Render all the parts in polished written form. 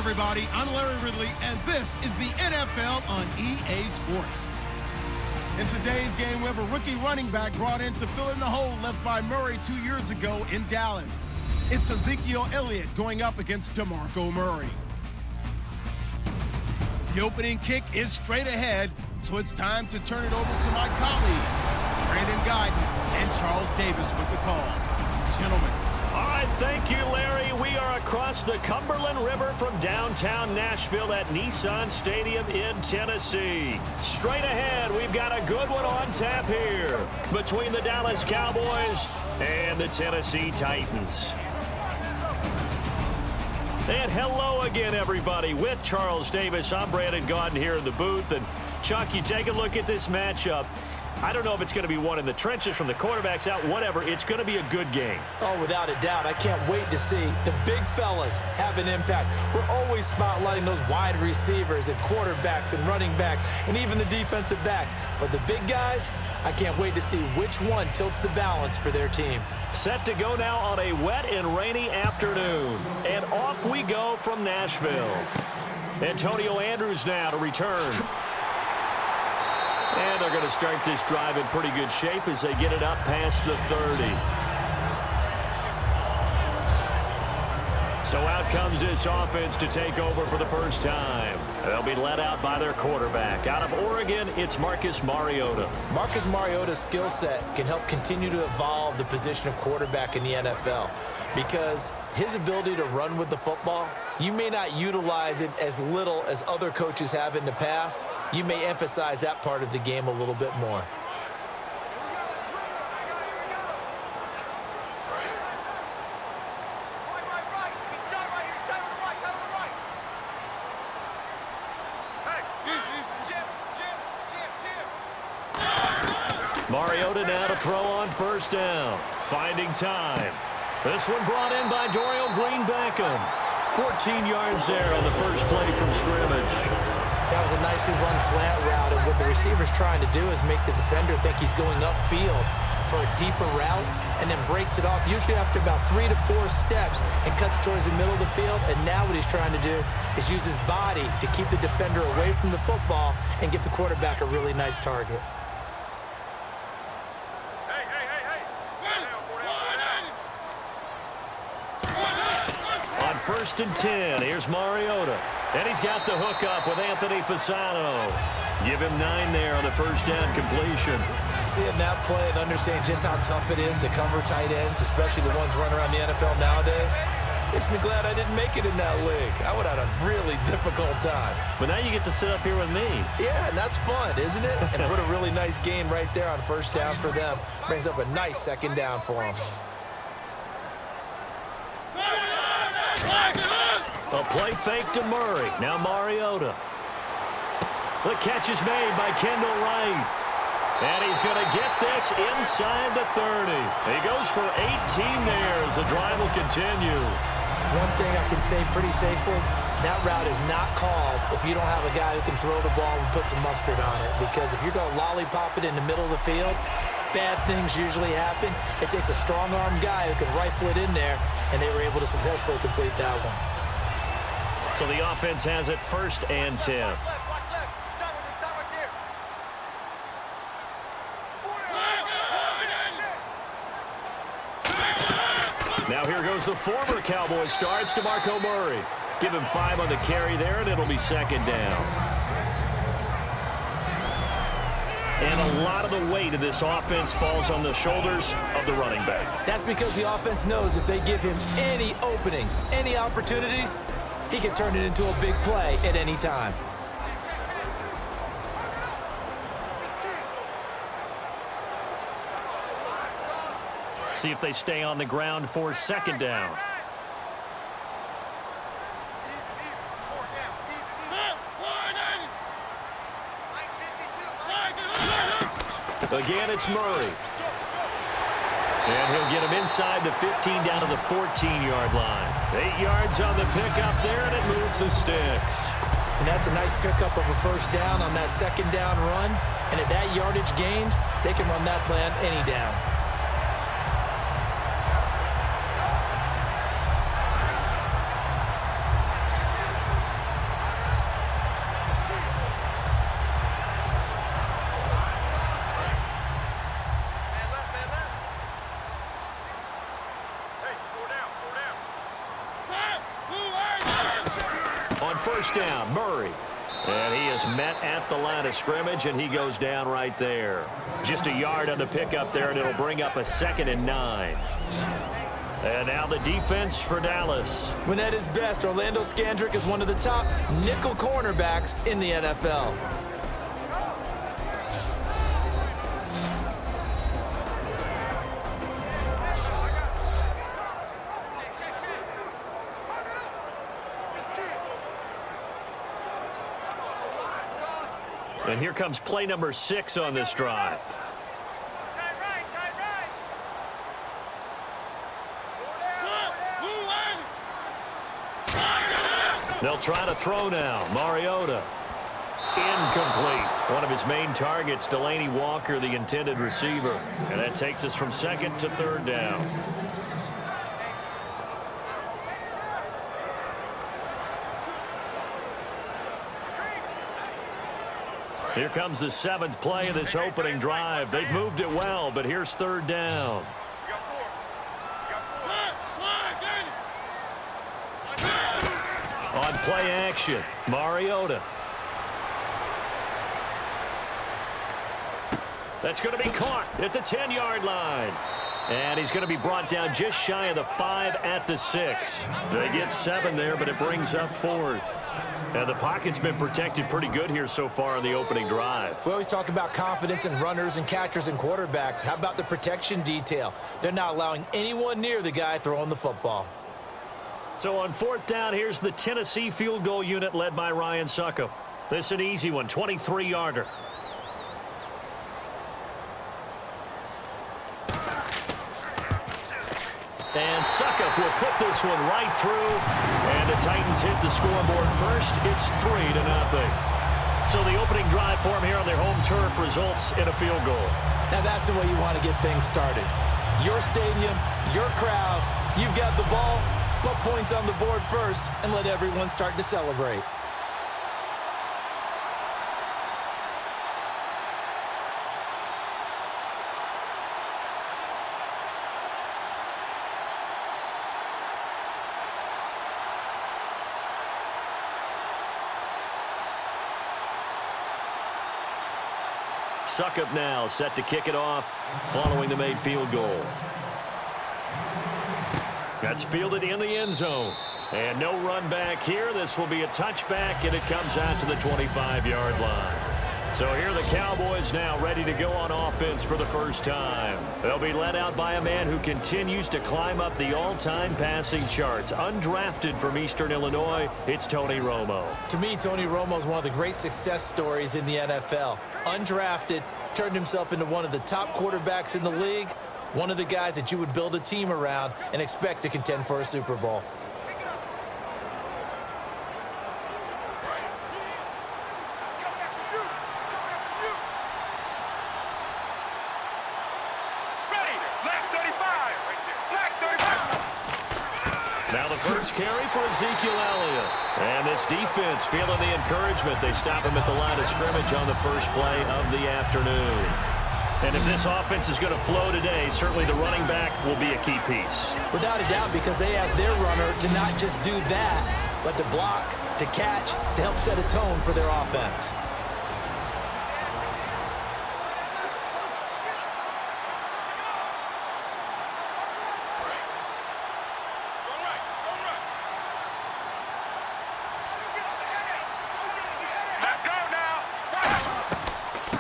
everybody. I'm Larry Ridley, and this is the NFL on EA Sports. In today's game, we have a rookie running back brought in to fill in the hole left by Murray 2 years ago in Dallas. It's Ezekiel Elliott going up against DeMarco Murray. The opening kick is straight ahead, so it's time to turn it over to my colleagues, Brandon Guyton and Charles Davis with the call. Gentlemen. All right, thank you, Larry. We are across the Cumberland River from downtown Nashville at Nissan Stadium in Tennessee. Straight ahead, we've got a good one on tap here between the Dallas Cowboys and the Tennessee Titans. And hello again, everybody. With Charles Davis, I'm Brandon Guyton here in the booth. And, Chuck, you take a look at this matchup. I don't know if it's going to be one in the trenches from the quarterbacks out, whatever. It's going to be a good game. Oh, without a doubt. I can't wait to see the big fellas have an impact. We're always spotlighting those wide receivers and quarterbacks and running backs and even the defensive backs. But the big guys, I can't wait to see which one tilts the balance for their team. Set to go now on a wet and rainy afternoon. And off we go from Nashville. Antonio Andrews now to return. And they're going to start this drive in pretty good shape as they get it up past the 30. So out comes this offense to take over for the first time. They'll be led out by their quarterback. Out of Oregon, it's Marcus Mariota. Marcus Mariota's skill set can help continue to evolve the position of quarterback in the NFL. Because his ability to run with the football, you may not utilize it as little as other coaches have in the past. You may emphasize that part of the game a little bit more. Mariota now to throw on first down. Finding time. This one brought in by Dorial Green-Beckham. 14 yards there on the first play from scrimmage. That was a nicely run slant route, and what the receiver's trying to do is make the defender think he's going upfield for a deeper route and then breaks it off, usually after about 3 to 4 steps, and cuts towards the middle of the field. And now what he's trying to do is use his body to keep the defender away from the football and give the quarterback a really nice target. First and 10. Here's Mariota. And he's got the hook up with Anthony Fasano. Give him 9 there on the first down completion. Seeing that play and understanding just how tough it is to cover tight ends, especially the ones running around the NFL nowadays, makes me glad I didn't make it in that league. I would have had a really difficult time. But now you get to sit up here with me. Yeah, and that's fun, isn't it? And put a really nice gain right there on first down for them. Brings up a nice second down for them. A play fake to Murray. Now Mariota. The catch is made by Kendall Wright. And he's going to get this inside the 30. He goes for 18 there as the drive will continue. One thing I can say pretty safely, that route is not called if you don't have a guy who can throw the ball and put some mustard on it. Because if you're going to lollipop it in the middle of the field, bad things usually happen. It takes a strong-arm guy who can rifle it in there, and they were able to successfully complete that one. So the offense has it first and 10. Now here goes the former Cowboys star. It's DeMarco Murray. Give him 5 on the carry there, and it'll be second down. And a lot of the weight of this offense falls on the shoulders of the running back. That's because the offense knows if they give him any openings, any opportunities, he can turn it into a big play at any time. See if they stay on the ground for second down. Again, it's Murray. And he'll get him inside the 15 down to the 14-yard line. 8 yards on the pickup there, and it moves the sticks. And that's a nice pickup of a first down on that second down run. And at that yardage gained, they can run that play on any down. On first down, Murray. And he is met at the line of scrimmage, and he goes down right there. Just a yard on the pickup there, and it'll bring up a 2nd and 9. And now the defense for Dallas. When at his best, Orlando Scandrick is one of the top nickel cornerbacks in the NFL. And here comes play number 6 on this drive. They'll try to throw now. Mariota. Incomplete. One of his main targets, Delaney Walker, the intended receiver. And that takes us from 2nd to 3rd down. Here comes the 7th play of this opening drive. They've moved it well, but here's 3rd down. On play action, Mariota. That's going to be caught at the 10-yard line. And he's going to be brought down just shy of the 5 at the 6. They get 7 there, but it brings up 4th. And the pocket's been protected pretty good here so far on the opening drive. We always talk about confidence in runners and catchers and quarterbacks. How about the protection detail? They're not allowing anyone near the guy throwing the football. So on 4th down, here's the Tennessee field goal unit led by Ryan Succop. This is an easy one, 23-yarder. And Succop will put this one right through. And the Titans hit the scoreboard first. It's 3-0. So the opening drive for them here on their home turf results in a field goal. Now that's the way you want to get things started. Your stadium, your crowd, you've got the ball, put points on the board first, and let everyone start to celebrate. Succop now set to kick it off following the made field goal. That's fielded in the end zone. And no run back here. This will be a touchback, and it comes out to the 25-yard line. So here are the Cowboys now ready to go on offense for the first time. They'll be led out by a man who continues to climb up the all-time passing charts. Undrafted from Eastern Illinois, it's Tony Romo. To me, Tony Romo is one of the great success stories in the NFL. Undrafted, turned himself into one of the top quarterbacks in the league, one of the guys that you would build a team around and expect to contend for a Super Bowl. Now the first carry for Ezekiel Elliott. And this defense feeling the encouragement. They stop him at the line of scrimmage on the first play of the afternoon. And if this offense is going to flow today, certainly the running back will be a key piece. Without a doubt, because they ask their runner to not just do that, but to block, to catch, to help set a tone for their offense.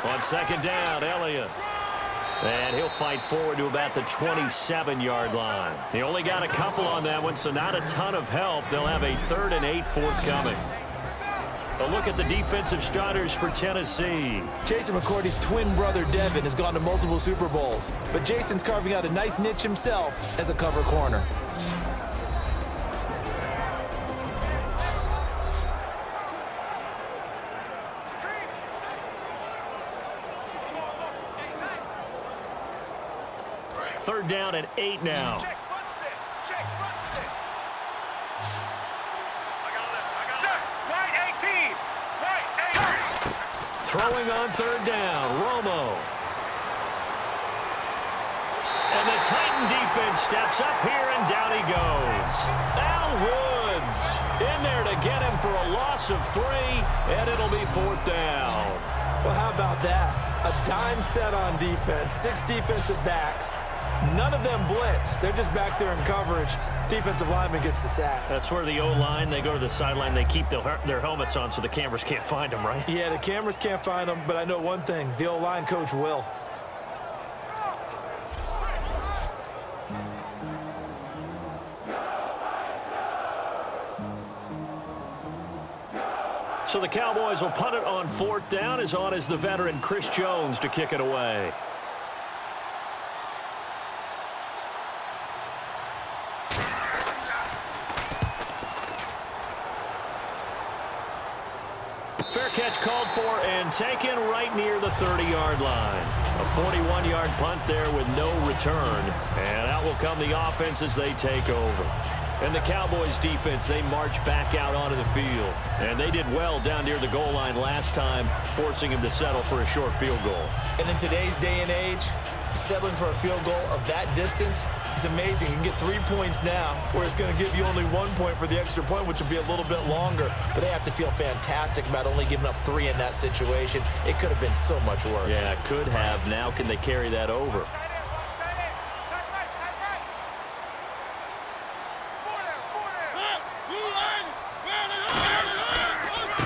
On second down, Elliott. And he'll fight forward to about the 27-yard line. They only got a couple on that one, so not a ton of help. They'll have a 3rd and 8 forthcoming. A look at the defensive starters for Tennessee. Jason McCourty's twin brother, Devin, has gone to multiple Super Bowls. But Jason's carving out a nice niche himself as a cover corner. Third down and 8 now. Throwing on third down, Romo. And the Titan defense steps up here, and down he goes. Al Woods in there to get him for a loss of 3, and it'll be 4th down. Well, how about that? A dime set on defense, 6 defensive backs. None of them blitz. They're just back there in coverage. Defensive lineman gets the sack. That's where the O-line, they go to the sideline, they keep their helmets on so the cameras can't find them, right? Yeah, the cameras can't find them, but I know one thing. The O-line coach will. So the Cowboys will punt it on 4th down. As on is the veteran Chris Jones to kick it away. Fair catch called for and taken right near the 30-yard line. A 41-yard punt there with no return. And out will come the offense as they take over. And the Cowboys defense, they march back out onto the field. And they did well down near the goal line last time, forcing him to settle for a short field goal. And in today's day and age, settling for a field goal of that distance is amazing. You can get 3 points now, where it's going to give you only 1 point for the extra point, which will be a little bit longer. But they have to feel fantastic about only giving up 3 in that situation. It could have been so much worse. Yeah, it could have. Now can they carry that over?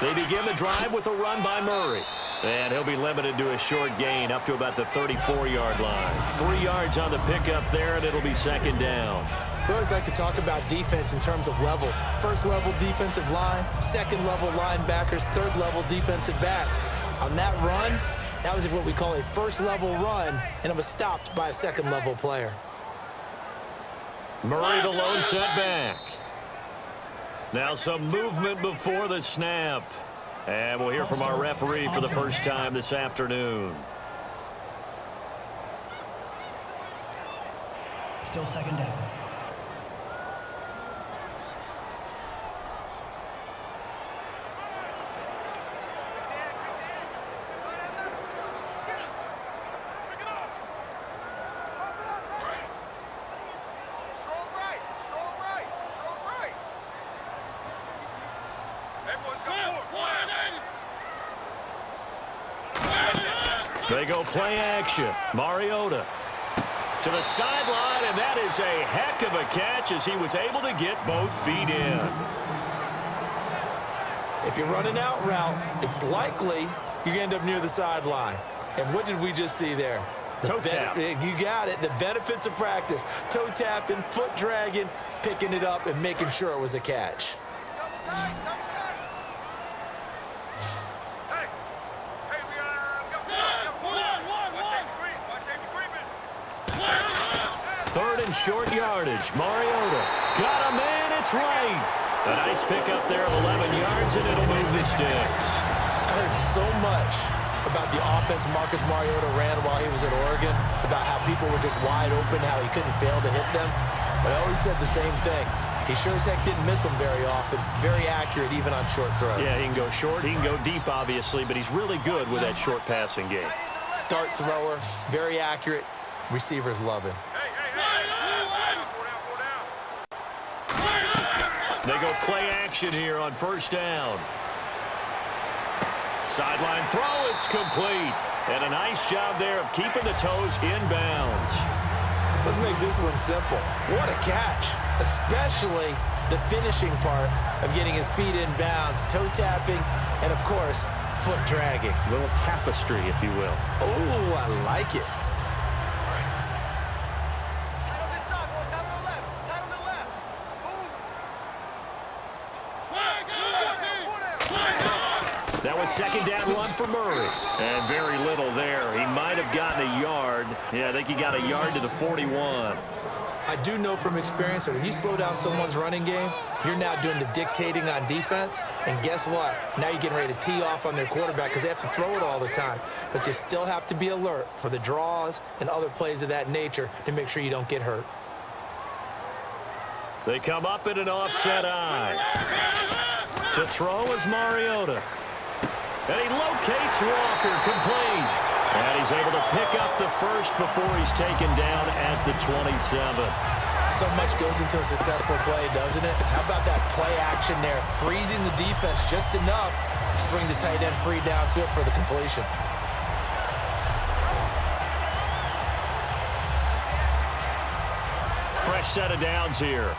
They begin the drive with a run by Murray. And he'll be limited to a short gain up to about the 34-yard line. 3 yards on the pickup there, and it'll be 2nd down. We always like to talk about defense in terms of levels. First-level defensive line, second-level linebackers, third-level defensive backs. On that run, that was what we call a first-level run, and it was stopped by a second-level player. Murray the lone setback. Now some movement before the snap. And we'll hear from our referee for the first time this afternoon. Still 2nd down. They go play action. Mariota to the sideline, and that is a heck of a catch as he was able to get both feet in. If you run an out route, it's likely you end up near the sideline. And what did we just see there? Toe tap. You got it. The benefits of practice. Toe tapping, foot dragging, picking it up, and making sure it was a catch. Third and short yardage. Mariota got a man. It's right. A nice pickup there of 11 yards, and it'll move the sticks. I heard so much about the offense Marcus Mariota ran while he was at Oregon, about how people were just wide open, how he couldn't fail to hit them. But I always said the same thing. He sure as heck didn't miss them very often. Very accurate even on short throws. Yeah, he can go short. He can go deep, obviously, but he's really good with that short passing game. Dart thrower, very accurate. Receivers love him. They go play action here on 1st down. Sideline throw, it's complete. And a nice job there of keeping the toes inbounds. Let's make this one simple. What a catch, especially the finishing part of getting his feet in bounds, toe tapping, and of course, foot dragging. A little tapestry, if you will. Oh, I like it. That was 2nd down run for Murray. And very little there. He might have gotten a yard. Yeah, I think he got a yard to the 41. I do know from experience that when you slow down someone's running game, you're now doing the dictating on defense. And guess what? Now you're getting ready to tee off on their quarterback because they have to throw it all the time. But you still have to be alert for the draws and other plays of that nature to make sure you don't get hurt. They come up in an offset eye. To throw is Mariota. And he locates Walker, complete. And he's able to pick up the first before he's taken down at the 27. So much goes into a successful play, doesn't it? How about that play action there, freezing the defense just enough to bring the tight end free downfield for the completion. Fresh set of downs here.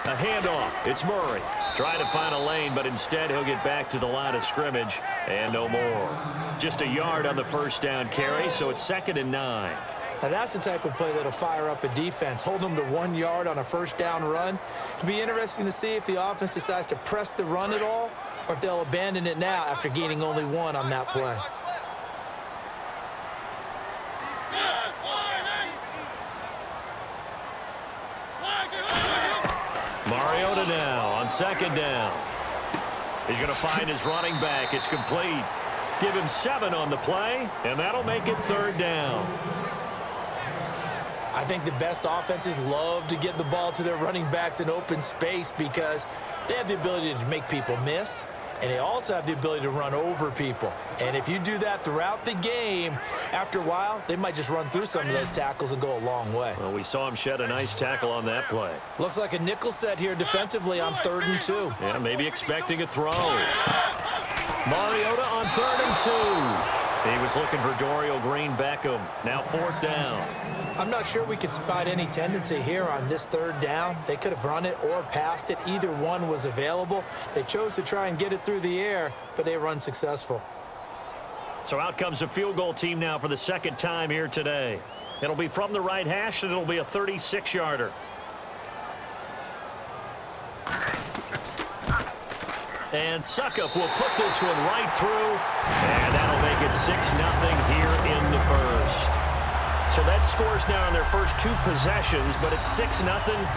A handoff. It's Murray. Trying to find a lane, but instead he'll get back to the line of scrimmage and no more. Just a yard on the first down carry, so it's 2nd and 9. Now that's the type of play that'll fire up a defense. Hold them to 1 yard on a first down run. It'll be interesting to see if the offense decides to press the run at all or if they'll abandon it now after gaining only 1 on that play. Mariota now on 2nd down. He's going to find his running back. It's complete. Give him 7 on the play, and that'll make it 3rd down. I think the best offenses love to get the ball to their running backs in open space because they have the ability to make people miss, and they also have the ability to run over people. And if you do that throughout the game, after a while, they might just run through some of those tackles and go a long way. Well, we saw him shed a nice tackle on that play. Looks like a nickel set here defensively on 3rd and 2. Yeah, maybe expecting a throw. Mariota on 3rd and 2. He was looking for Dorial Green-Beckham. Now 4th down. I'm not sure we could spot any tendency here on this 3rd down. They could have run it or passed it. Either one was available. They chose to try and get it through the air, but they run successful. So out comes a field goal team now for the 2nd time here today. It'll be from the right hash, and it'll be a 36-yarder. And Suckup will put this one right through, and that'll make it 6-0 here in the first. So that scores now on their first 2 possessions, but it's 6-0,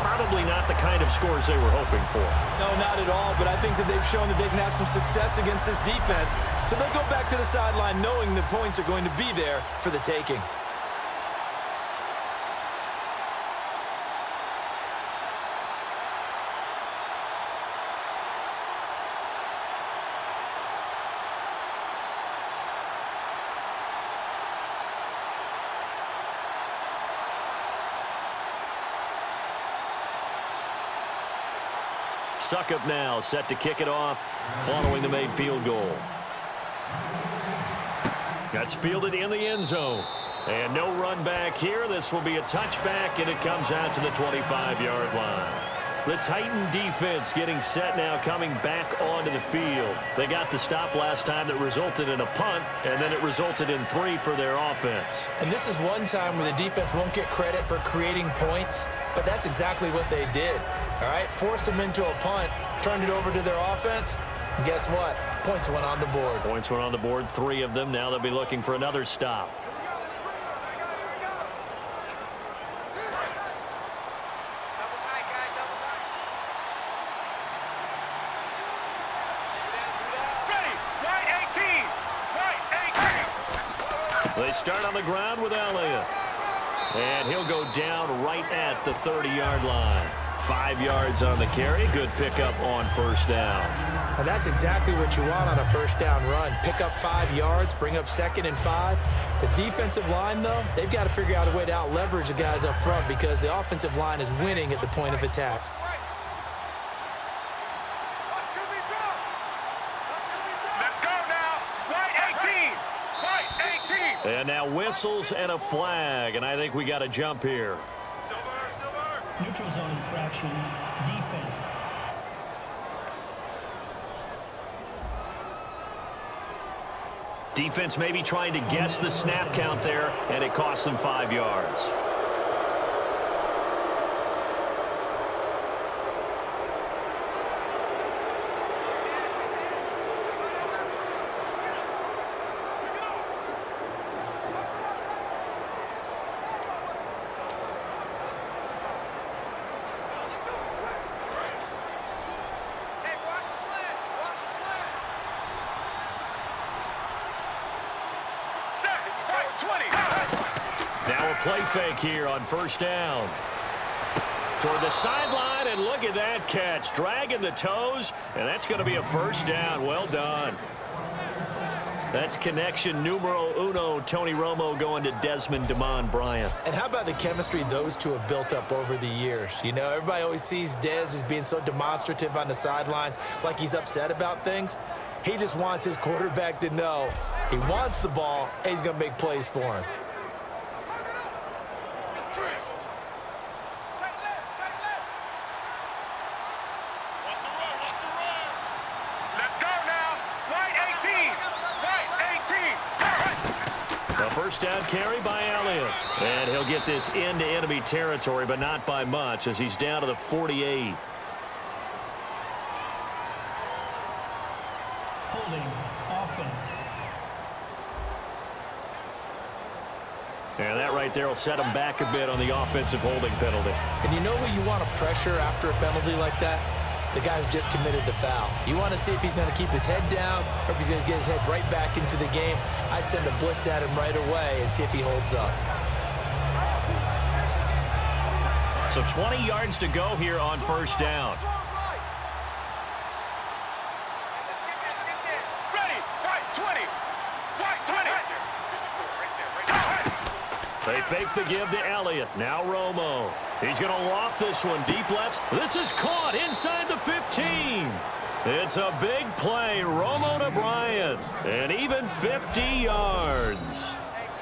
probably not the kind of scores they were hoping for. No, not at all, but I think that they've shown that they can have some success against this defense. So they'll go back to the sideline knowing the points are going to be there for the taking. Suckup now set to kick it off following the made field goal. That's fielded in the end zone. And no run back here. This will be a touchback, and it comes out to the 25-yard line. The Titan defense getting set now, coming back onto the field. They got the stop last time that resulted in a punt, and then it resulted in 3 for their offense. And this is one time where the defense won't get credit for creating points, but that's exactly what they did. All right, forced them into a punt, turned it over to their offense, and guess what? Points went on the board. Points went on the board, 3 of them. Now they'll be looking for another stop. They start on the ground with Elliott. And he'll go down right at the 30-yard line. 5 yards on the carry. Good pickup on first down. And that's exactly what you want on a first down run. Pick up 5 yards, bring up 2nd and 5. The defensive line, though, they've got to figure out a way to out-leverage the guys up front because the offensive line is winning at the point of attack. And now whistles and a flag, and I think we got a jump here. Neutral zone infraction, defense. Defense maybe trying to guess the snap count there, and it costs them 5 yards. Now a play fake here on first down. Toward the sideline, and look at that catch. Dragging the toes, and that's going to be a first down. Well done. That's connection numero uno. Tony Romo going to Desmond DeMond Bryant. And how about the chemistry those two have built up over the years? You know, everybody always sees Dez as being so demonstrative on the sidelines, like he's upset about things. He just wants his quarterback to know he wants the ball, and he's going to make plays for him. First down carry by Elliott. And he'll get this into enemy territory, but not by much as he's down to the 48. Holding offense. And that right there will set him back a bit on the offensive holding penalty. And you know who you want to pressure after a penalty like that? The guy who just committed the foul. You want to see if he's going to keep his head down or if he's going to get his head right back into the game. I'd send a blitz at him right away and see if he holds up. So 20 yards to go here on first down. They fake the give to Elliott. Now Romo. He's going to loft this one deep left. This is caught inside the 15. It's a big play. Romo to Bryant. And even 50 yards.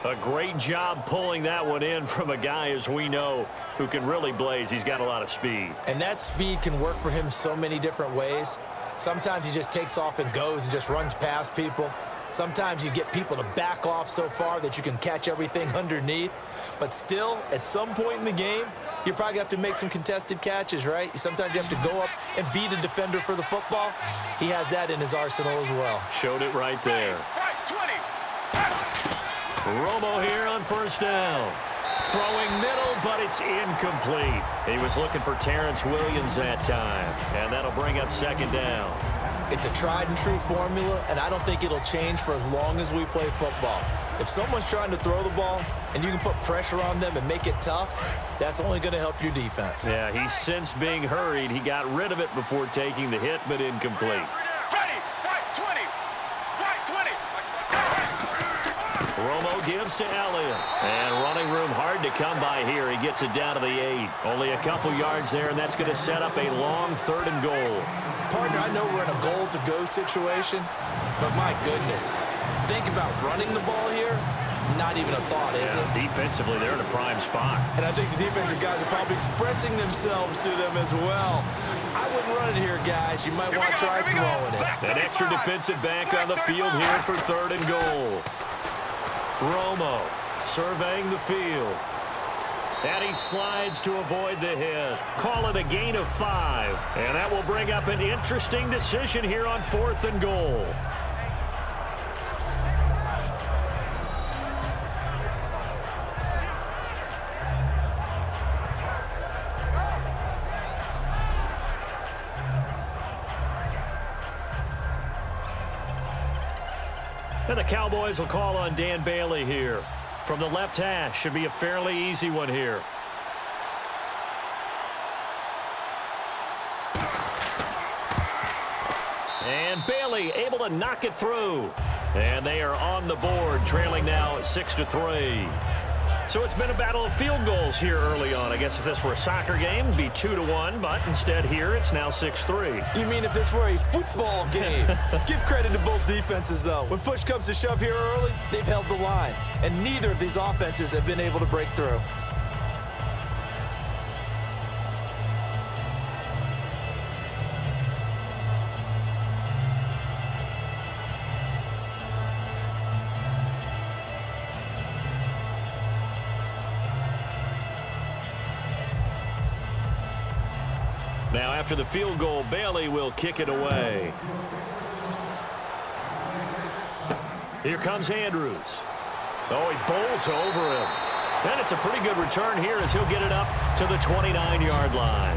A great job pulling that one in from a guy, as we know, who can really blaze. He's got a lot of speed. And that speed can work for him so many different ways. Sometimes he just takes off and goes and just runs past people. Sometimes you get people to back off so far that you can catch everything underneath. But still, at some point in the game, you probably have to make some contested catches, right? Sometimes you have to go up and beat a defender for the football. He has that in his arsenal as well. Showed it right there. Romo here on first down. Throwing middle, but it's incomplete. He was looking for Terrence Williams that time, and that'll bring up second down. It's a tried-and-true formula, and I don't think it'll change for as long as we play football. If someone's trying to throw the ball and you can put pressure on them and make it tough, that's only going to help your defense. Yeah, he's since being hurried. He got rid of it before taking the hit, but incomplete. Romo gives to Elliott. And running room hard to come by here. He gets it down to the 8. Only a couple yards there, and that's going to set up a long 3rd and goal. Partner, I know we're in a goal-to-go situation, but my goodness, think about running the ball here. Not even a thought, is it? Defensively, they're in a prime spot. And I think the defensive guys are probably expressing themselves to them as well. I wouldn't run it here, guys. You might want to try throwing it. An extra defensive back on the field here for 3rd and goal. Romo surveying the field. And he slides to avoid the hit. Call it a gain of 5. And that will bring up an interesting decision here on 4th and goal. And the Cowboys will call on Dan Bailey here. From the left hash, should be a fairly easy one here. And Bailey able to knock it through. And they are on the board, trailing now 6-3. So it's been a battle of field goals here early on. I guess if this were a soccer game, it'd be 2-1, but instead here it's now 6-3. You mean if this were a football game? Give credit to both defenses, though. When push comes to shove here early, they've held the line, and neither of these offenses have been able to break through. Now, after the field goal, Bailey will kick it away. Here comes Andrews. Oh, he bowls over him. And it's a pretty good return here as he'll get it up to the 29-yard line.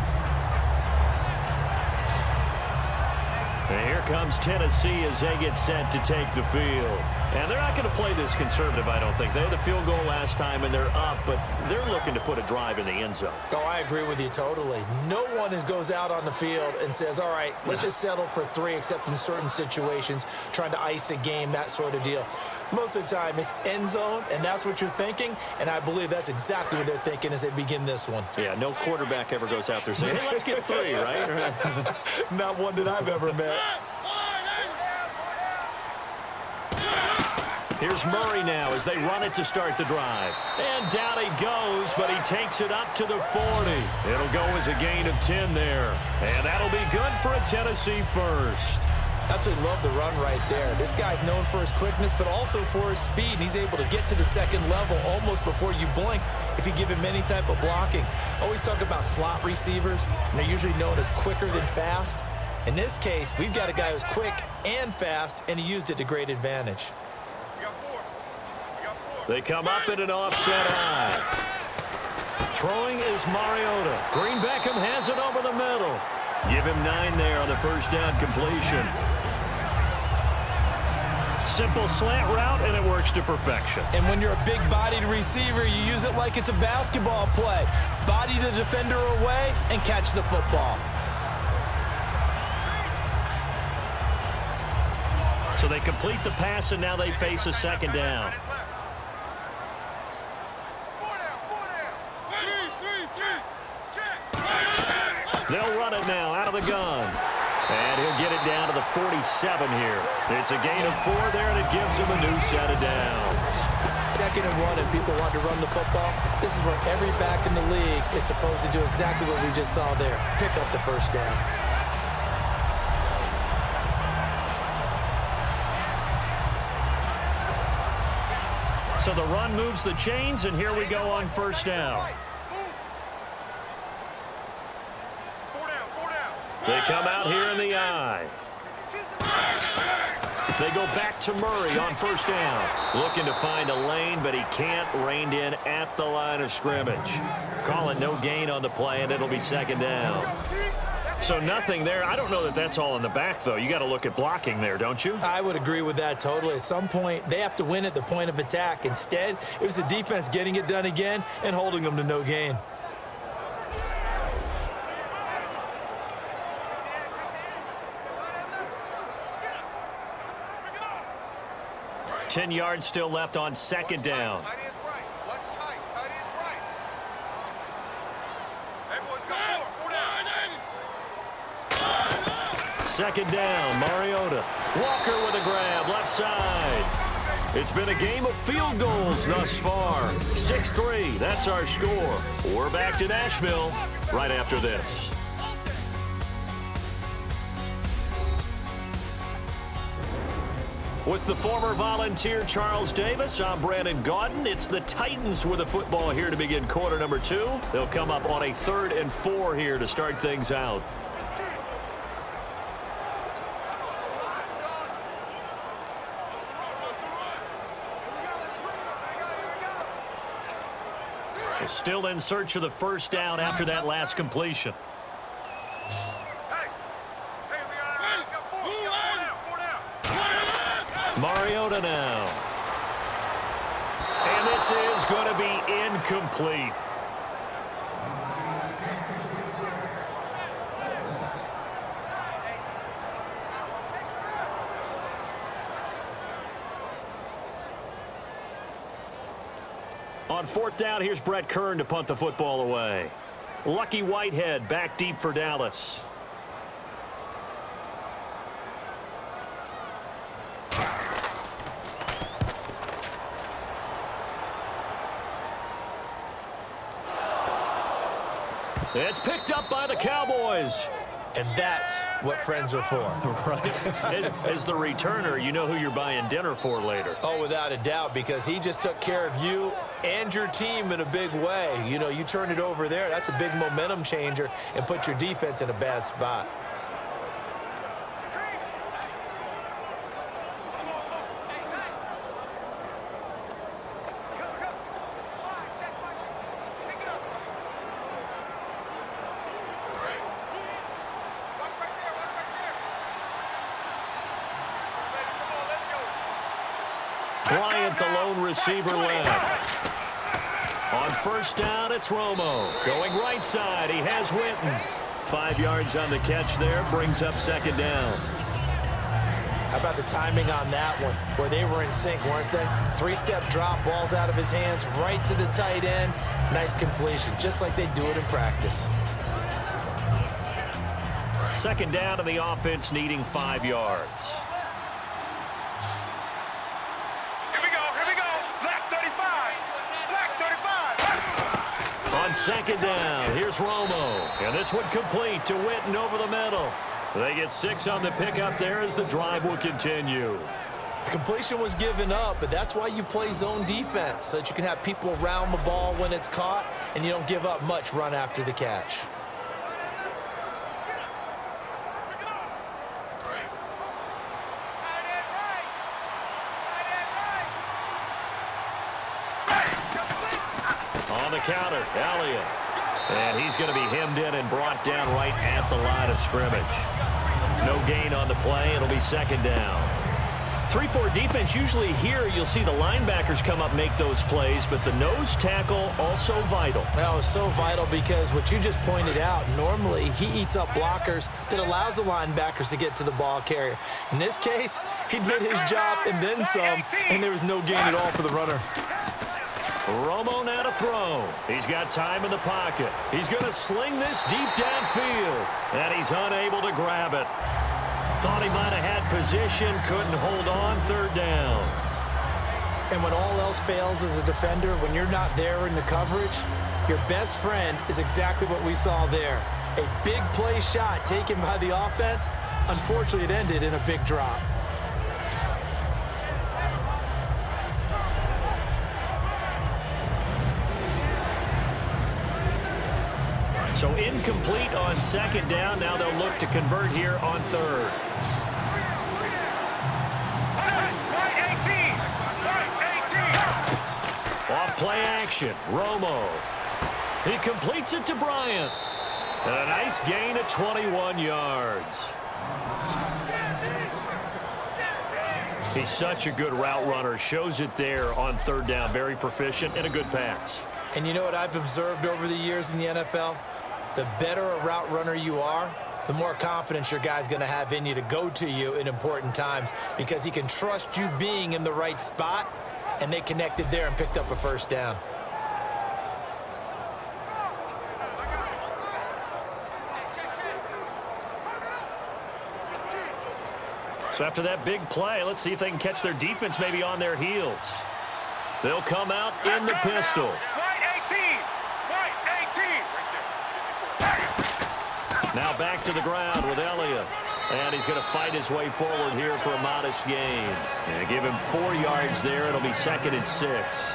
And here comes Tennessee as they get set to take the field. And they're not going to play this conservative, I don't think. They had the field goal last time, and they're up, but they're looking to put a drive in the end zone. Oh, I agree with you totally. No one goes out on the field and says, all right, let's just settle for 3, except in certain situations, trying to ice a game, that sort of deal. Most of the time, it's end zone, and that's what you're thinking, and I believe that's exactly what they're thinking as they begin this one. Yeah, no quarterback ever goes out there saying, hey, let's get 3, right? Not one that I've ever met. Here's Murray now as they run it to start the drive. And down he goes, but he takes it up to the 40. It'll go as a gain of 10 there. And that'll be good for a Tennessee first. Absolutely love the run right there. This guy's known for his quickness, but also for his speed. He's able to get to the second level almost before you blink if you give him any type of blocking. Always talk about slot receivers, and they're usually known as quicker than fast. In this case, we've got a guy who's quick and fast, and he used it to great advantage. They come up in an offset eye. Throwing is Mariota. Green Beckham has it over the middle. Give him 9 there on the first down completion. Simple slant route, and it works to perfection. And when you're a big-bodied receiver, you use it like it's a basketball play. Body the defender away and catch the football. So they complete the pass, and now they face a second down. They'll run it now out of the gun. And he'll get it down to the 47 here. It's a gain of 4 there, and it gives him a new set of downs. 2nd and 1, and people want to run the football. This is where every back in the league is supposed to do exactly what we just saw there. Pick up the first down. So the run moves the chains, and here we go on first down. They come out here in the eye. They go back to Murray on first down. Looking to find a lane, but he can't. Reined in at the line of scrimmage. Call it no gain on the play, and it'll be second down. So nothing there. I don't know that that's all in the back, though. You got to look at blocking there, don't you? I would agree with that totally. At some point, they have to win at the point of attack. Instead, it was the defense getting it done again and holding them to no gain. 10 yards still left on second down. Second down, Mariota. Walker with a grab, left side. It's been a game of field goals thus far. 6-3, that's our score. We're back to Nashville right after this. With the former Volunteer Charles Davis, I'm Brandon Gaudin. It's the Titans with the football here to begin quarter number 2. They'll come up on a 3rd and 4 here to start things out. Still in search of the first down after that last completion. Mariota now. And this is going to be incomplete. On 4th down, here's Brett Kern to punt the football away. Lucky Whitehead back deep for Dallas. It's picked up by the Cowboys. And that's what friends are for. Right. As the returner, you know who you're buying dinner for later. Oh, without a doubt, because he just took care of you and your team in a big way. You know, you turn it over there, that's a big momentum changer and put your defense in a bad spot. Bryant, the lone receiver left. On first down, it's Romo. Going right side, he has Witten. 5 yards on the catch there, brings up second down. How about the timing on that one, where they were in sync, weren't they? 3-step drop, balls out of his hands, right to the tight end. Nice completion, just like they do it in practice. Second down to the offense, needing 5 yards. Here we go. Black 35. Black 35. On second down, here's Romo. And this one complete to Witten over the middle. They get 6 on the pickup there as the drive will continue. The completion was given up, but that's why you play zone defense, so that you can have people around the ball when it's caught, and you don't give up much run after the catch. On the counter, Elliott. And he's going to be hemmed in and brought down right at the line of scrimmage. No gain on the play. It'll be second down. 3-4 defense, usually here you'll see the linebackers come up make those plays, but the nose tackle also vital. That was so vital because what you just pointed out, normally he eats up blockers that allows the linebackers to get to the ball carrier. In this case, he did his job and then some, and there was no gain at all for the runner. Romo now to throw. He's got time in the pocket. He's going to sling this deep downfield, and he's unable to grab it. Thought he might have had position, couldn't hold on, third down. And when all else fails as a defender, when you're not there in the coverage, your best friend is exactly what we saw there. A big play shot taken by the offense. Unfortunately, it ended in a big drop. So incomplete on second down. Now they'll look to convert here on third. Off play action. Romo. He completes it to Bryant. And a nice gain at 21 yards. He's such a good route runner. Shows it there on third down. Very proficient and a good pass. And you know what I've observed over the years in the NFL? The better a route runner you are, the more confidence your guy's going to have in you to go to you in important times because he can trust you being in the right spot, and they connected there and picked up a first down. So after that big play, let's see if they can catch their defense maybe on their heels. They'll come out in the pistol. Now back to the ground with Elliott. And he's going to fight his way forward here for a modest gain. And give him 4 yards there. It'll be second and 6.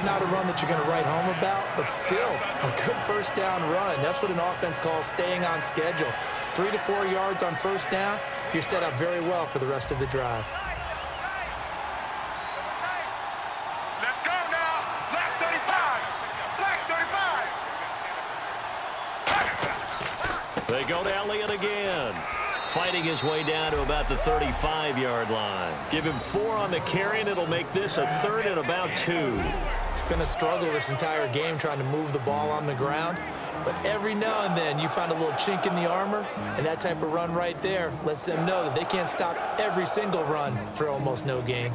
Not a run that you're going to write home about, but still a good first down run. That's what an offense calls staying on schedule. 3 to 4 yards on first down, you're set up very well for the rest of the drive. Let's go now. Black 35. Black 35. They go to Elliott again. Fighting his way down to about the 35-yard line. Give him 4 on the carry, and it'll make this a third and about 2. It's been a struggle this entire game trying to move the ball on the ground. But every now and then you find a little chink in the armor, and that type of run right there lets them know that they can't stop every single run for almost no gain.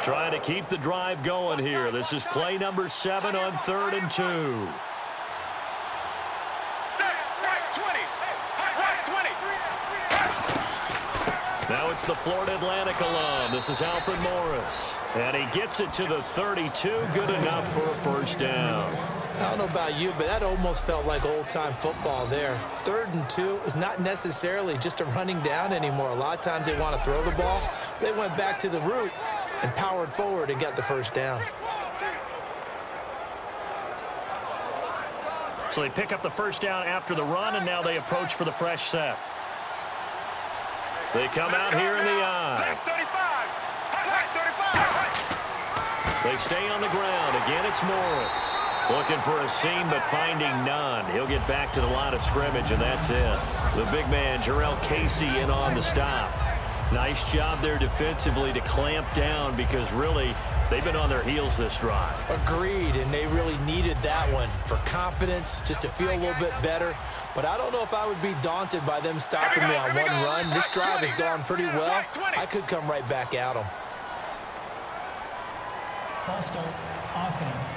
Trying to keep the drive going here. This is play number 7 on 3rd and 2. Now it's the Florida Atlantic alum. This is Alfred Morris. And he gets it to the 32. Good enough for a first down. I don't know about you, but that almost felt like old-time football there. 3rd and 2 is not necessarily just a running down anymore. A lot of times they want to throw the ball. They went back to the roots and powered forward and got the first down. So they pick up the first down after the run, and now they approach for the fresh set. They come out here in the I. They stay on the ground. Again, it's Morris. Looking for a seam, but finding none. He'll get back to the line of scrimmage, and that's it. The big man, Jarrell Casey, in on the stop. Nice job there defensively to clamp down because really they've been on their heels this drive. Agreed, and they really needed that one for confidence, just to feel a little bit better. But I don't know if I would be daunted by them stopping me on one run. This drive has gone pretty well. I could come right back at them. False start, offense.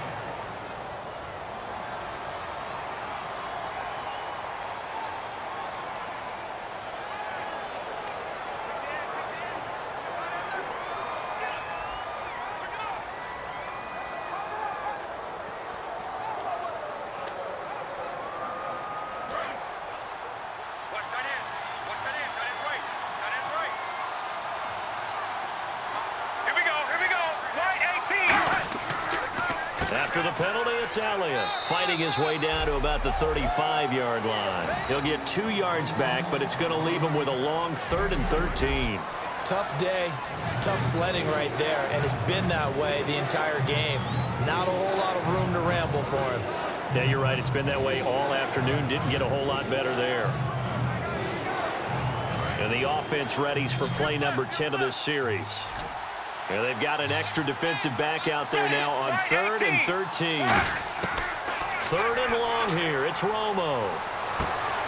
After the penalty, it's Elliott fighting his way down to about the 35-yard line. He'll get 2 yards back, but it's going to leave him with a long 3rd and 13. Tough day, tough sledding right there, and it's been that way the entire game. Not a whole lot of room to ramble for him. Yeah, you're right. It's been that way all afternoon. Didn't get a whole lot better there. And the offense readies for play number 10 of this series. And they've got an extra defensive back out there now on 3rd and 13. 3rd and long here. It's Romo.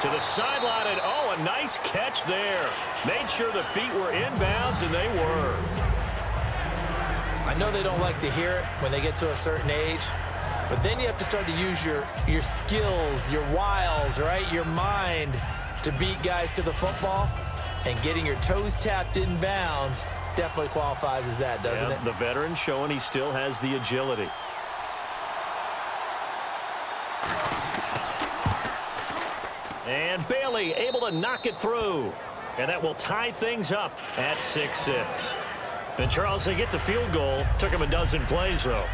To the sideline, and oh, a nice catch there. Made sure the feet were inbounds, and they were. I know they don't like to hear it when they get to a certain age, but then you have to start to use your skills, your wiles, right? Your mind to beat guys to the football, and getting your toes tapped in bounds definitely qualifies as that, doesn't it? The veteran showing he still has the agility. And Bailey able to knock it through. And that will tie things up at 6-6. And Charles, they get the field goal. Took him a dozen plays, though.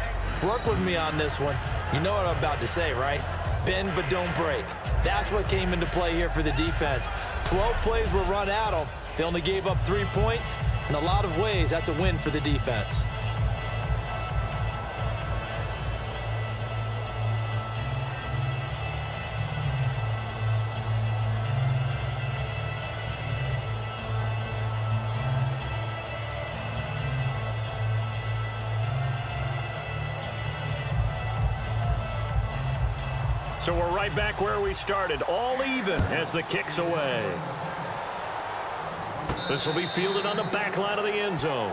Work with me on this one. You know what I'm about to say, right? Bend but don't break. That's what came into play here for the defense. 12 plays were run at them. They only gave up 3 points. In a lot of ways, that's a win for the defense. So we're right back where we started, all even as the kick's away. This will be fielded on the back line of the end zone.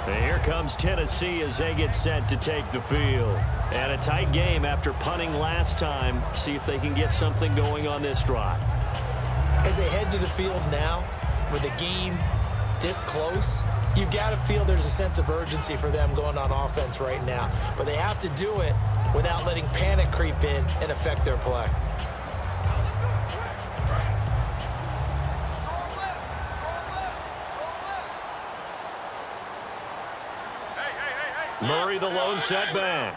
And here comes Tennessee as they get set to take the field. And a tight game after punting last time. See if they can get something going on this drive. As they head to the field now, with the game this close, you've got to feel there's a sense of urgency for them going on offense right now. But they have to do it without letting panic creep in and affect their play. Murray the lone setback.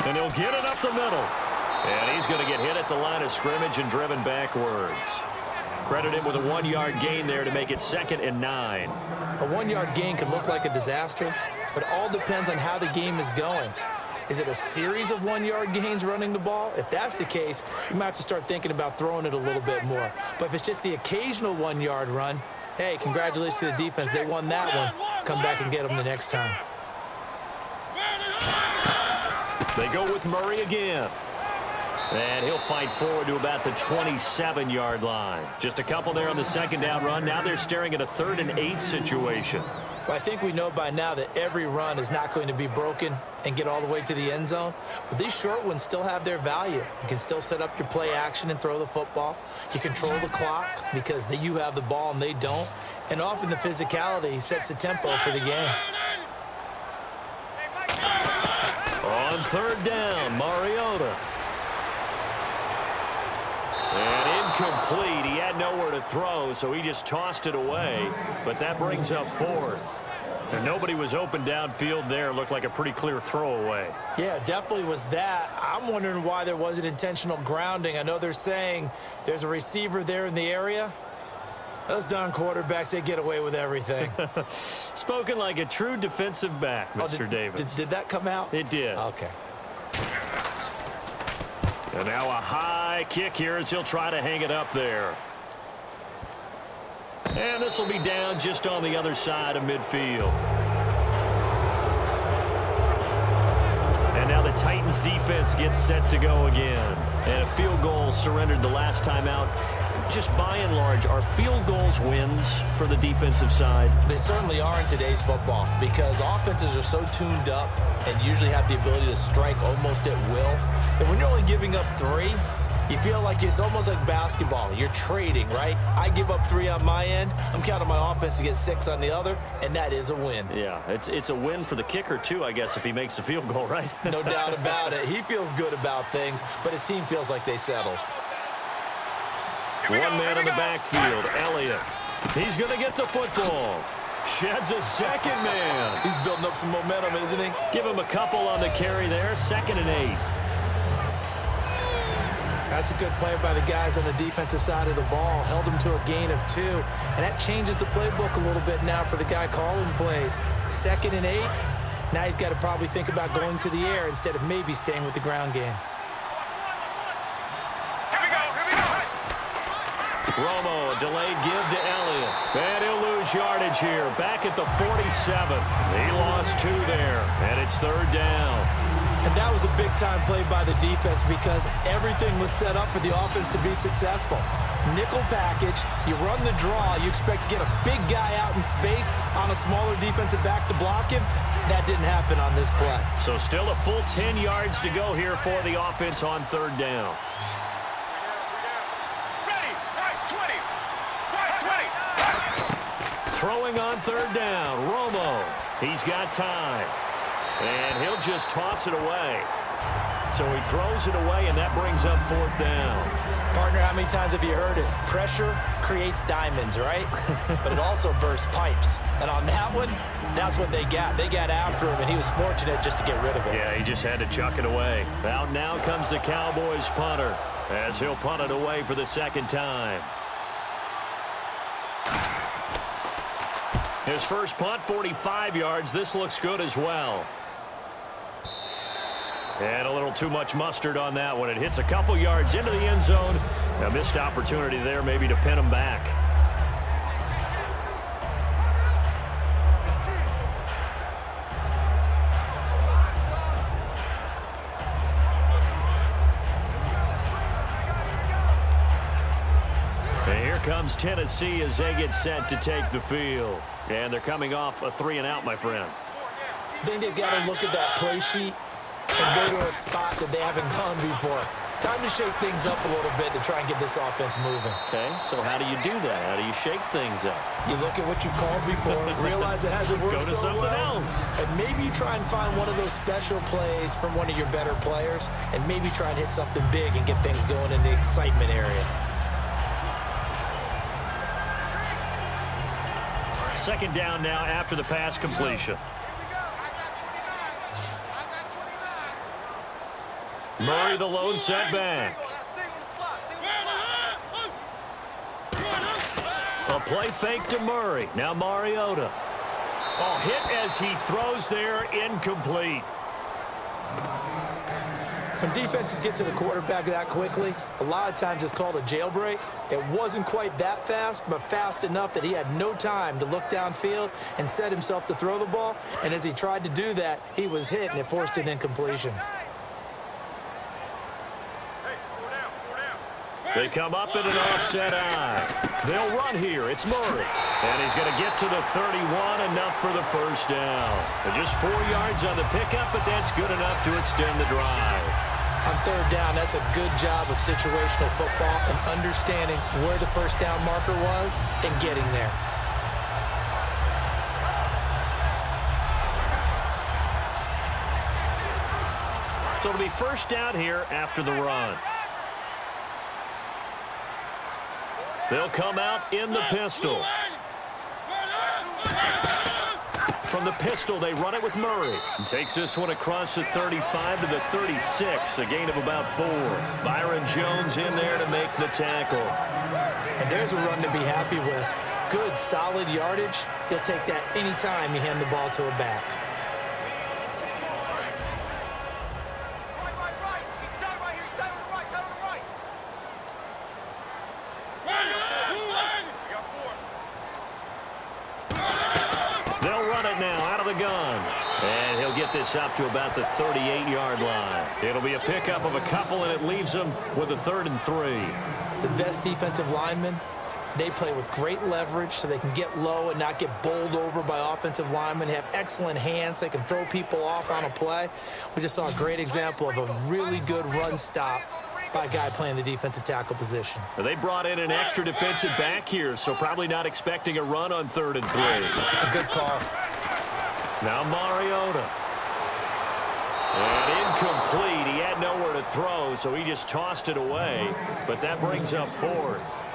And he'll get it up the middle. And he's going to get hit at the line of scrimmage and driven backwards. Credit him with a 1-yard gain there to make it 2nd and 9. A 1-yard gain can look like a disaster, but it all depends on how the game is going. Is it a series of 1-yard gains running the ball? If that's the case, you might have to start thinking about throwing it a little bit more. But if it's just the occasional 1-yard run, hey, congratulations to the defense. They won that one. Come back and get them the next time. They go with Murray again. And he'll fight forward to about the 27-yard line. Just a couple there on the 2nd down run. Now they're staring at a 3rd and 8 situation. Well, I think we know by now that every run is not going to be broken and get all the way to the end zone. But these short ones still have their value. You can still set up your play action and throw the football. You control the clock because you have the ball and they don't. And often the physicality sets the tempo for the game. On 3rd down, Mariota. And incomplete. He had nowhere to throw, so he just tossed it away. But that brings up 4th. And nobody was open downfield there. Looked like a pretty clear throwaway. Yeah, definitely was that. I'm wondering why there wasn't intentional grounding. I know they're saying there's a receiver there in the area. Those darn quarterbacks, they get away with everything. Spoken like a true defensive back, Mr. Davis. Did that come out? It did. Okay. And now a high kick here as he'll try to hang it up there. And this will be down just on the other side of midfield. And now the Titans defense gets set to go again. And a field goal surrendered the last time out. Just by and large, are field goals wins for the defensive side? They certainly are in today's football because offenses are so tuned up and usually have the ability to strike almost at will. And when you're only giving up 3, you feel like it's almost like basketball. You're trading, right? I give up 3 on my end. I'm counting my offense to get 6 on the other, and that is a win. Yeah, it's a win for the kicker, too, I guess, if he makes the field goal, right? No doubt about it. He feels good about things, but his team feels like they settled. One man in the backfield, Elliott. He's going to get the football. Sheds a second man. He's building up some momentum, isn't he? Give him a couple on the carry there. 2nd and 8. That's a good play by the guys on the defensive side of the ball. Held him to a gain of 2. And that changes the playbook a little bit now for the guy calling plays. 2nd and 8. Now he's got to probably think about going to the air instead of maybe staying with the ground game. Romo, a delayed give to Elliott. And he'll lose yardage here. Back at the 47. He lost 2 there. And it's 3rd down. And that was a big-time play by the defense because everything was set up for the offense to be successful. Nickel package, you run the draw, you expect to get a big guy out in space on a smaller defensive back to block him. That didn't happen on this play. So still a full 10 yards to go here for the offense on 3rd down. Throwing on 3rd down, Romo. He's got time. And he'll just toss it away. So he throws it away, and that brings up 4th down. Partner, how many times have you heard it? Pressure creates diamonds, right? But it also bursts pipes. And on that one, that's what they got. They got after him, and he was fortunate just to get rid of it. Yeah, he just had to chuck it away. Out now comes the Cowboys punter as he'll punt it away for the 2nd time. His first punt, 45 yards. This looks good as well. And a little too much mustard on that one. It hits a couple yards into the end zone. A missed opportunity there maybe to pin him back. And here comes Tennessee as they get set to take the field. And they're coming off a 3-and-out, my friend. I think they've got to look at that play sheet and go to a spot that they haven't gone before. Time to shake things up a little bit to try and get this offense moving. Okay, so how do you do that? How do you shake things up? You look at what you've called before, realize it hasn't worked Go to so something well, else. and maybe you try and find one of those special plays from one of your better players, and maybe try and hit something big and get things going in the excitement area. 2nd down now after the pass completion. Murray the lone setback. A play fake to Murray. Now Mariota. Oh, hit as he throws there, incomplete. When defenses get to the quarterback that quickly, a lot of times it's called a jailbreak. It wasn't quite that fast, but fast enough that he had no time to look downfield and set himself to throw the ball. And as he tried to do that, he was hit, and it forced an incompletion. They come up in an offset eye. They'll run here. It's Murray. And he's going to get to the 31, enough for the 1st down. And just 4 yards on the pickup, but that's good enough to extend the drive. On 3rd down, that's a good job of situational football and understanding where the 1st down marker was and getting there. So it'll be 1st down here after the run. They'll come out in the pistol. From the pistol, they run it with Murray. And takes this one across the 35 to the 36, a gain of about 4. Byron Jones in there to make the tackle. And there's a run to be happy with. Good, solid yardage. He'll take that anytime you hand the ball to a back. of the gun. And he'll get this up to about the 38-yard line. It'll be a pickup of a couple, and it leaves him with a 3rd and 3. The best defensive linemen, they play with great leverage so they can get low and not get bowled over by offensive linemen. They have excellent hands. They can throw people off on a play. We just saw a great example of a really good run stop by a guy playing the defensive tackle position. They brought in an extra defensive back here, so probably not expecting a run on 3rd and 3. A good call. Now Mariota. And incomplete. He had nowhere to throw, so he just tossed it away. But that brings up 4th.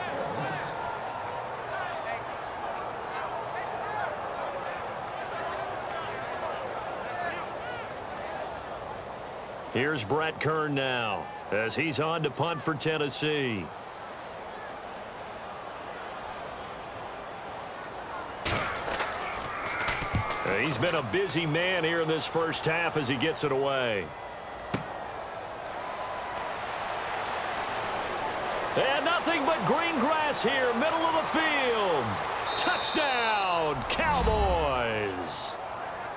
Here's Brett Kern now as he's on to punt for Tennessee. He's been a busy man here in this first half as he gets it away. And nothing but green grass here, middle of the field. Touchdown, Cowboys.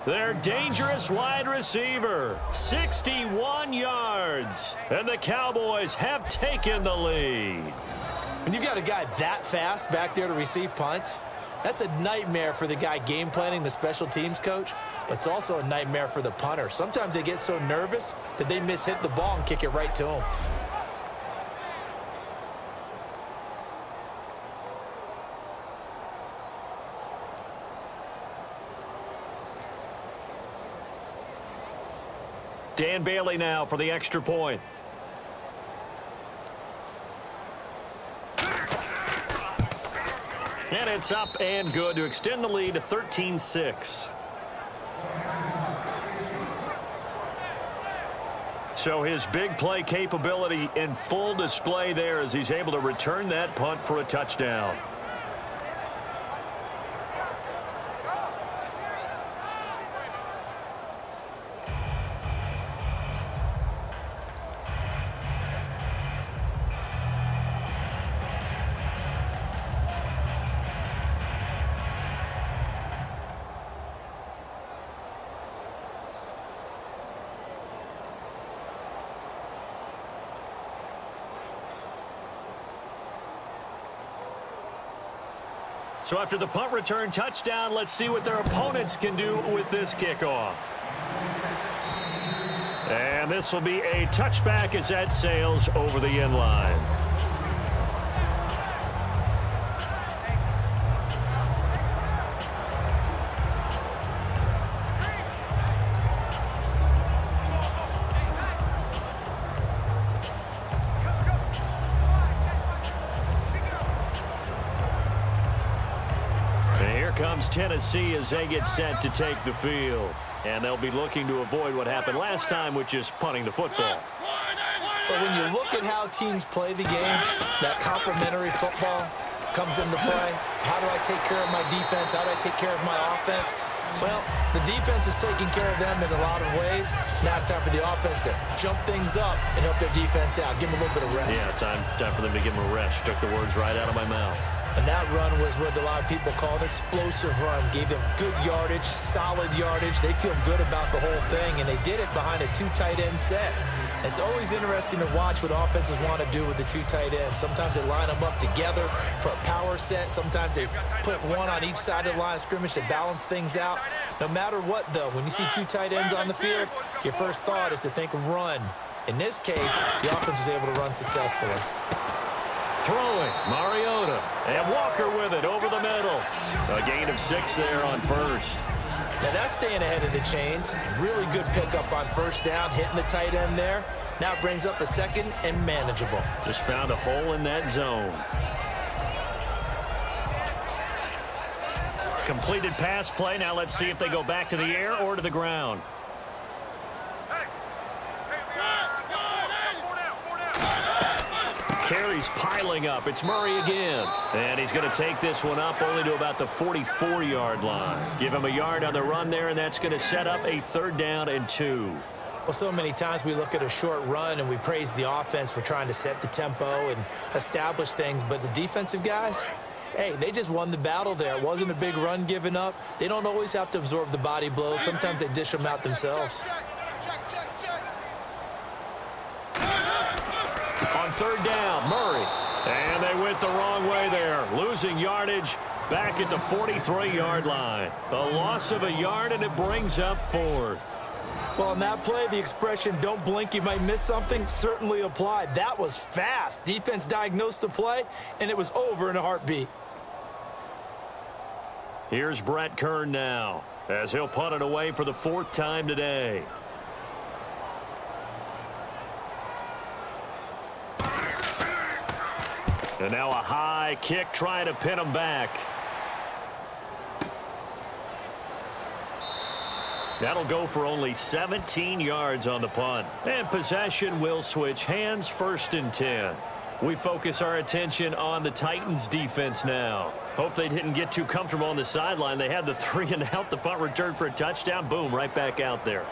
Their dangerous wide receiver, 61 yards. And the Cowboys have taken the lead. When you've got a guy that fast back there to receive punts, that's a nightmare for the guy game planning, the special teams coach, but it's also a nightmare for the punter. Sometimes they get so nervous that they mishit the ball and kick it right to him. Dan Bailey now for the extra point. And it's up and good to extend the lead to 13-6. So his big play capability in full display there as he's able to return that punt for a touchdown. So after the punt return touchdown, let's see what their opponents can do with this kickoff. And this will be a touchback as that sails over the end line. Comes Tennessee as they get set to take the field. And they'll be looking to avoid what happened last time, which is punting the football. But when you look at how teams play the game, that complementary football comes into play. How do I take care of my defense? How do I take care of my offense? Well, the defense is taking care of them in a lot of ways. Now it's time for the offense to jump things up and help their defense out. Give them a little bit of rest. Yeah, time for them to give them a rest. Took the words right out of my mouth. And that run was what a lot of people call an explosive run. Gave them good yardage, solid yardage. They feel good about the whole thing, and they did it behind a 2 tight end set. It's always interesting to watch what offenses want to do with the 2 tight ends. Sometimes they line them up together for a power set. Sometimes they put one on each side of the line of scrimmage to balance things out. No matter what, though, when you see 2 tight ends on the field, your first thought is to think run. In this case, the offense was able to run successfully. Throwing, Mariota, and Walker with it over the middle. A gain of 6 there on first. Now that's staying ahead of the chains. Really good pickup on first down, hitting the tight end there. Now it brings up a 2nd and manageable. Just found a hole in that zone. Completed pass play. Now let's see if they go back to the air or to the ground. Carries piling up. It's Murray again. And he's going to take this one up only to about the 44-yard line. Give him a yard on the run there, and that's going to set up a 3rd down and 2. Well, so many times we look at a short run and we praise the offense for trying to set the tempo and establish things. But the defensive guys, Hey, they just won the battle there. It wasn't a big run given up. They don't always have to absorb the body blows. Sometimes they dish them out themselves. On third down, Murray. And they went the wrong way there, losing yardage back at the 43-yard line. A loss of a yard, and it brings up fourth. Well, on that play, the expression, don't blink, you might miss something, certainly applied. That was fast. Defense diagnosed the play, and it was over in a heartbeat. Here's Brett Kern now, as he'll punt it away for the fourth time today. And now a high kick trying to pin him back. That'll go for only 17 yards on the punt. And possession will switch hands, 1st and 10. We focus our attention on the Titans defense now. Hope they didn't get too comfortable on the sideline. They had the 3 and out. The punt return for a touchdown. Boom, right back out there.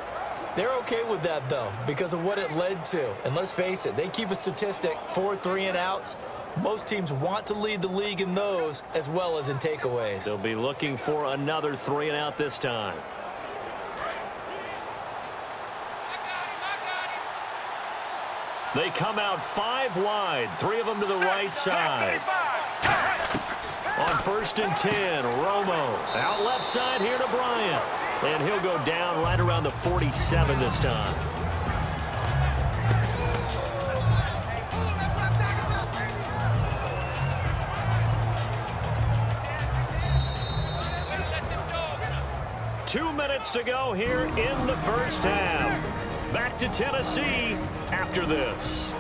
They're okay with that, though, because of what it led to. And let's face it, they keep a statistic, 4 3 and outs. Most teams want to lead the league in those as well as in takeaways. They'll be looking for another 3 and out this time. They come out 5 wide, 3 of them to the right side. On 1st and 10, Romo out left side here to Bryant. And he'll go down right around the 47 this time. Two minutes to go here in the first half. Back to Tennessee after this.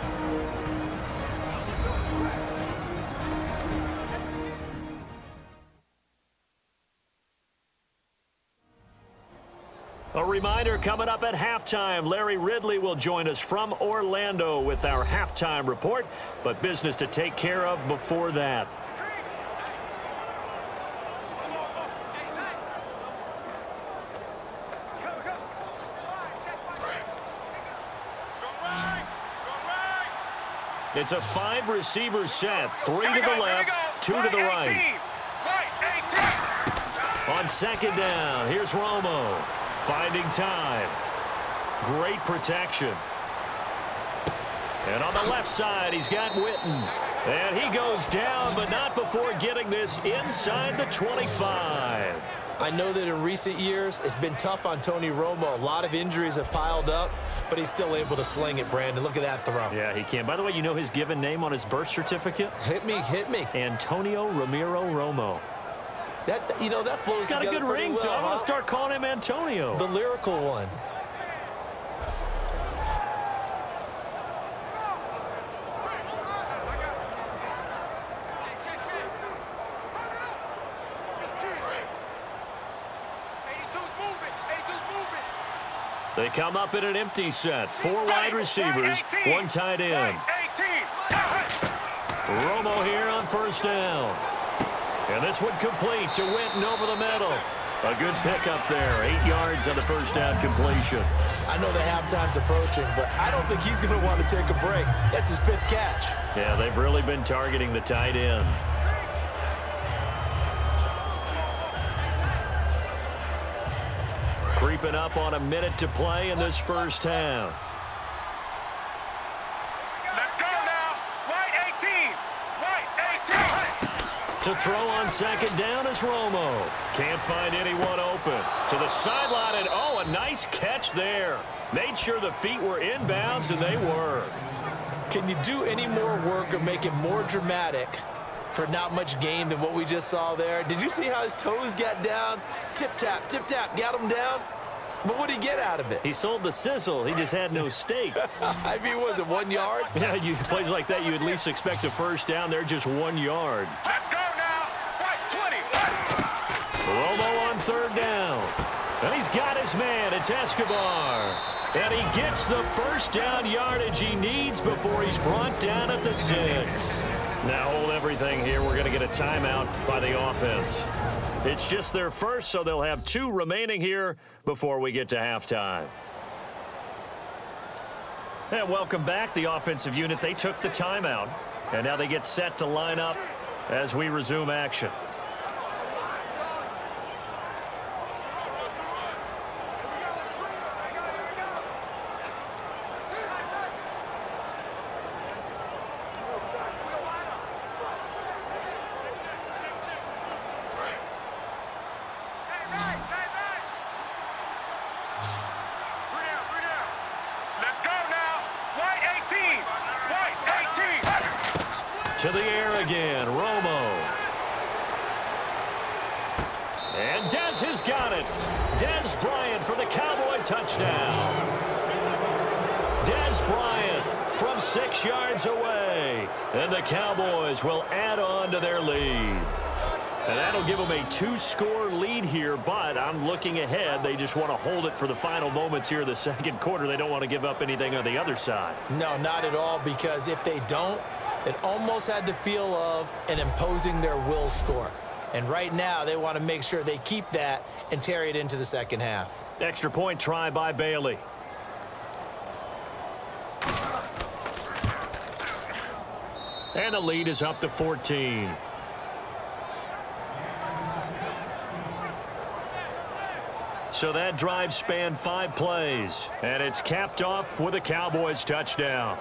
A reminder coming up at halftime. Larry Ridley will join us from Orlando with our halftime report, but business to take care of before that. It's a 5-receiver set. 3 to the left, 2 to the right. On 2nd down, here's Romo. Finding time. Great protection. And on the left side, he's got Witten. And he goes down, but not before getting this inside the 25. I know that in recent years, it's been tough on Tony Romo. A lot of injuries have piled up, but he's still able to sling it, Brandon. Look at that throw. Yeah, he can. By the way, you know his given name on his birth certificate? Hit me, hit me. Antonio Ramiro Romo. That flows He's got a good ring to him. I'm going to start calling him Antonio. The lyrical one. They come up in an empty set. 4 wide receivers, 1 tight end. Romo here on 1st down. And this one complete to Witten over the middle. A good pickup there. 8 yards on the 1st down completion. I know the halftime's approaching, but I don't think he's going to want to take a break. That's his 5th catch. Yeah, they've really been targeting the tight end. Creeping up on a minute to play in this first half. Let's go now. Right 18. Right 18. To throw on 2nd down is Romo. Can't find anyone open. To the sideline, and oh, a nice catch there. Made sure the feet were inbounds, and they were. Can you do any more work or make it more dramatic for not much gain than what we just saw there? Did you see how his toes got down? Tip-tap, got him down. But what did he get out of it? He sold the sizzle. He just had no steak. I mean, was it 1 yard? Yeah, plays like that, you at least expect a 1st down. They're just 1 yard. Let's go now. Right 20. Romo on 3rd down. And he's got his man. It's Escobar. And he gets the 1st down yardage he needs before he's brought down at the 6. Now hold everything here. We're going to get a timeout by the offense. It's just their first, so they'll have 2 remaining here before we get to halftime. And welcome back. The offensive unit, they took the timeout. And now they get set to line up as we resume action. To the air again, Romo. And Dez has got it. Dez Bryant for the Cowboy touchdown. Dez Bryant from 6 yards away. And the Cowboys will add on to their lead. And that'll give them a 2-score lead here, but I'm looking ahead. They just want to hold it for the final moments here of the second quarter. They don't want to give up anything on the other side. No, not at all, because if they don't, it almost had the feel of an imposing their will score. And right now, they want to make sure they keep that and carry it into the second half. Extra point try by Bailey. And the lead is up to 14. So that drive spanned 5 plays, and it's capped off with a Cowboys touchdown.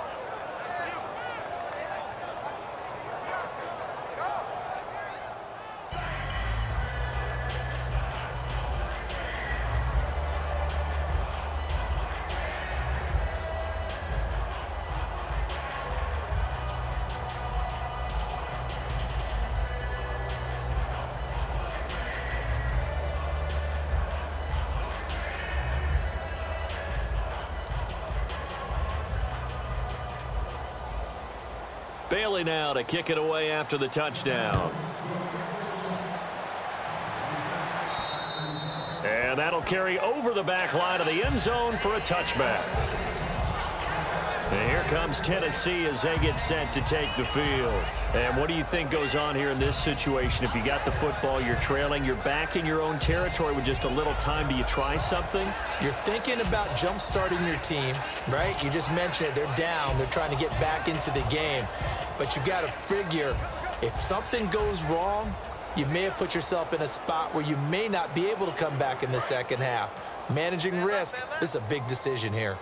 Bailey now to kick it away after the touchdown. And that'll carry over the back line of the end zone for a touchback. And here comes Tennessee as they get set to take the field. And what do you think goes on here in this situation? If you got the football, you're trailing, you're back in your own territory with just a little time. Do you try something? You're thinking about jump-starting your team, right? You just mentioned it. They're down. They're trying to get back into the game. But you got to figure, if something goes wrong, you may have put yourself in a spot where you may not be able to come back in the second half. Managing risk, this is a big decision here.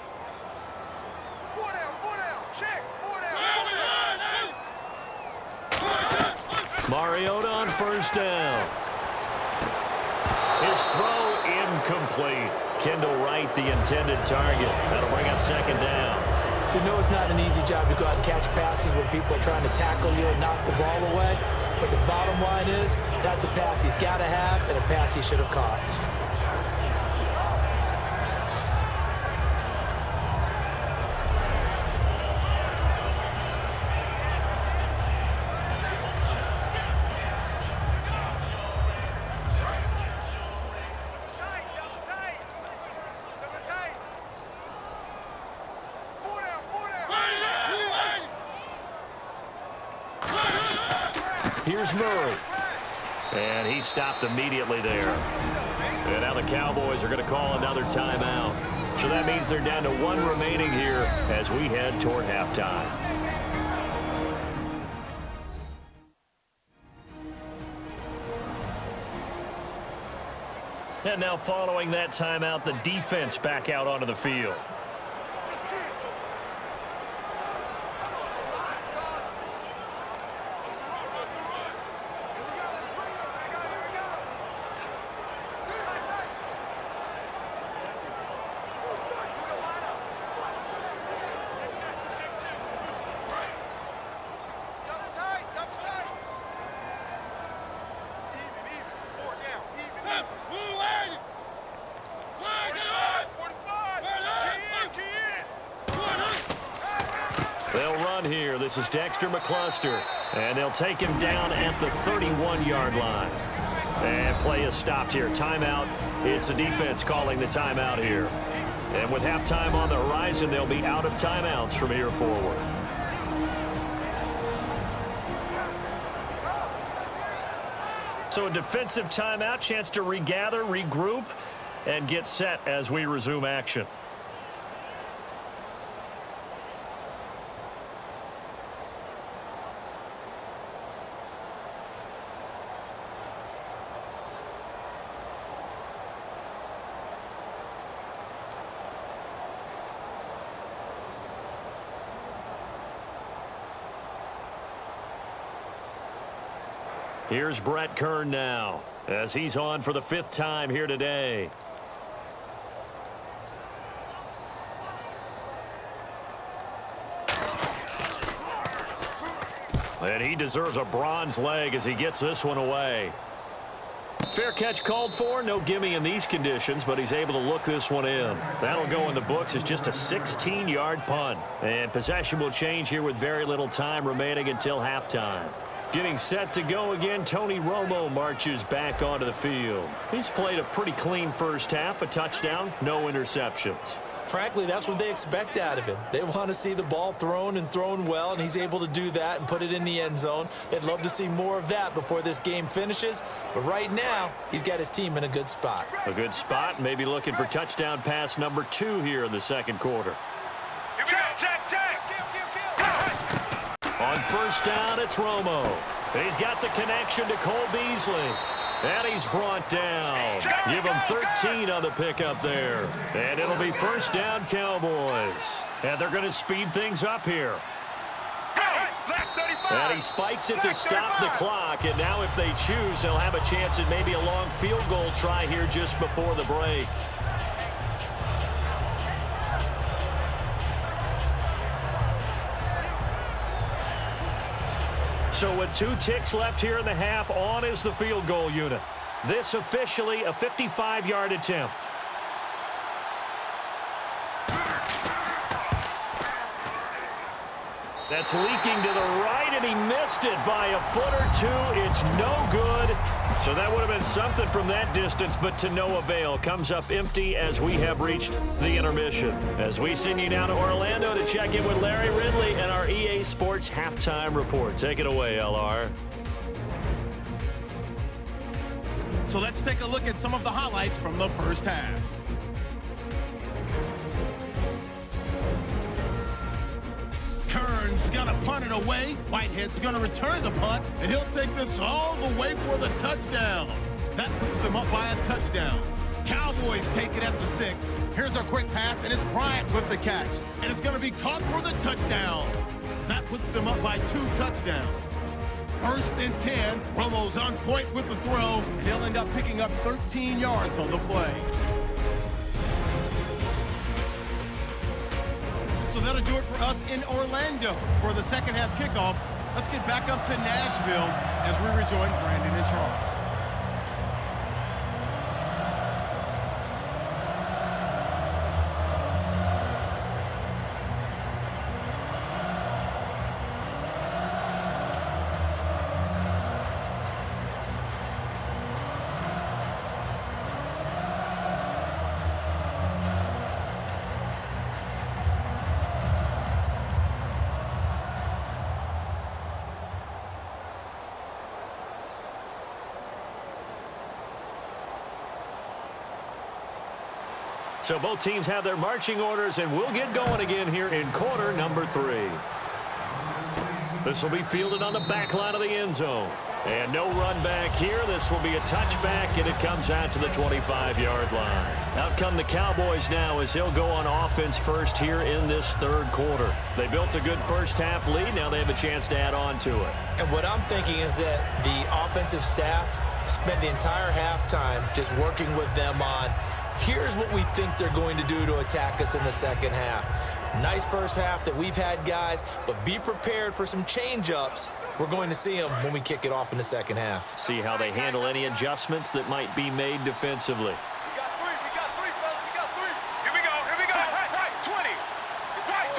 Mariota on first down. His throw incomplete. Kendall Wright, the intended target. That'll bring up second down. You know it's not an easy job to go out and catch passes when people are trying to tackle you and knock the ball away. But the bottom line is, that's a pass he's got to have and a pass he should have caught. Here's Murray. And he stopped immediately there. And now the Cowboys are going to call another timeout. So that means they're down to 1 remaining here as we head toward halftime. And now following that timeout, the defense back out onto the field. Here, this is Dexter McCluster, and they'll take him down at the 31-yard line. And play is stopped here. Timeout. It's the defense calling the timeout here. And with halftime on the horizon, they'll be out of timeouts from here forward. So a defensive timeout, chance to regather, regroup, and get set as we resume action. Here's Brett Kern now, as he's on for the 5th time here today. And he deserves a bronze leg as he gets this one away. Fair catch called for. No gimme in these conditions, but he's able to look this one in. That'll go in the books as just a 16-yard punt. And possession will change here with very little time remaining until halftime. Getting set to go again, Tony Romo marches back onto the field. He's played a pretty clean first half, a touchdown, no interceptions. Frankly, that's what they expect out of him. They want to see the ball thrown and thrown well, and he's able to do that and put it in the end zone. They'd love to see more of that before this game finishes. But right now, he's got his team in a good spot. A good spot, maybe looking for touchdown pass number 2 here in the second quarter. On first down, it's Romo. He's got the connection to Cole Beasley. And he's brought down. Give him 13 on the pickup there. And it'll be first down, Cowboys. And they're going to speed things up here. And he spikes it to stop the clock. And now if they choose, they'll have a chance at maybe a long field goal try here just before the break. So with 2 ticks left here in the half, on is the field goal unit. This officially a 55-yard attempt. That's leaking to the right, and he missed it by a foot or 2. It's no good. So that would have been something from that distance, but to no avail. Comes up empty as we have reached the intermission. As we send you down to Orlando to check in with Larry Ridley and our EA Sports Halftime Report. Take it away, LR. So let's take a look at some of the highlights from the first half. Kern's going to punt it away. Whitehead's going to return the punt, and he'll take this all the way for the touchdown. That puts them up by a touchdown. Cowboys take it at the 6. Here's a quick pass, and it's Bryant with the catch. And it's going to be caught for the touchdown. That puts them up by 2 touchdowns. First and 10. Romo's on point with the throw, and he'll end up picking up 13 yards on the play. So that'll do it for us in Orlando for the second half kickoff. Let's get back up to Nashville as we rejoin Brandon and Charles. So both teams have their marching orders, and we'll get going again here in quarter number 3. This will be fielded on the back line of the end zone. And no run back here. This will be a touchback, and it comes out to the 25-yard line. Out come the Cowboys now as they'll go on offense first here in this third quarter. They built a good first half lead. Now they have a chance to add on to it. And what I'm thinking is that the offensive staff spent the entire halftime just working with them on, here's what we think they're going to do to attack us in the second half. Nice first half that we've had, guys, but be prepared for some change-ups. We're going to see them when we kick it off in the second half. See how they handle any adjustments that might be made defensively. We got 3, fellas. We got 3. Here we go. Right, 20. Right,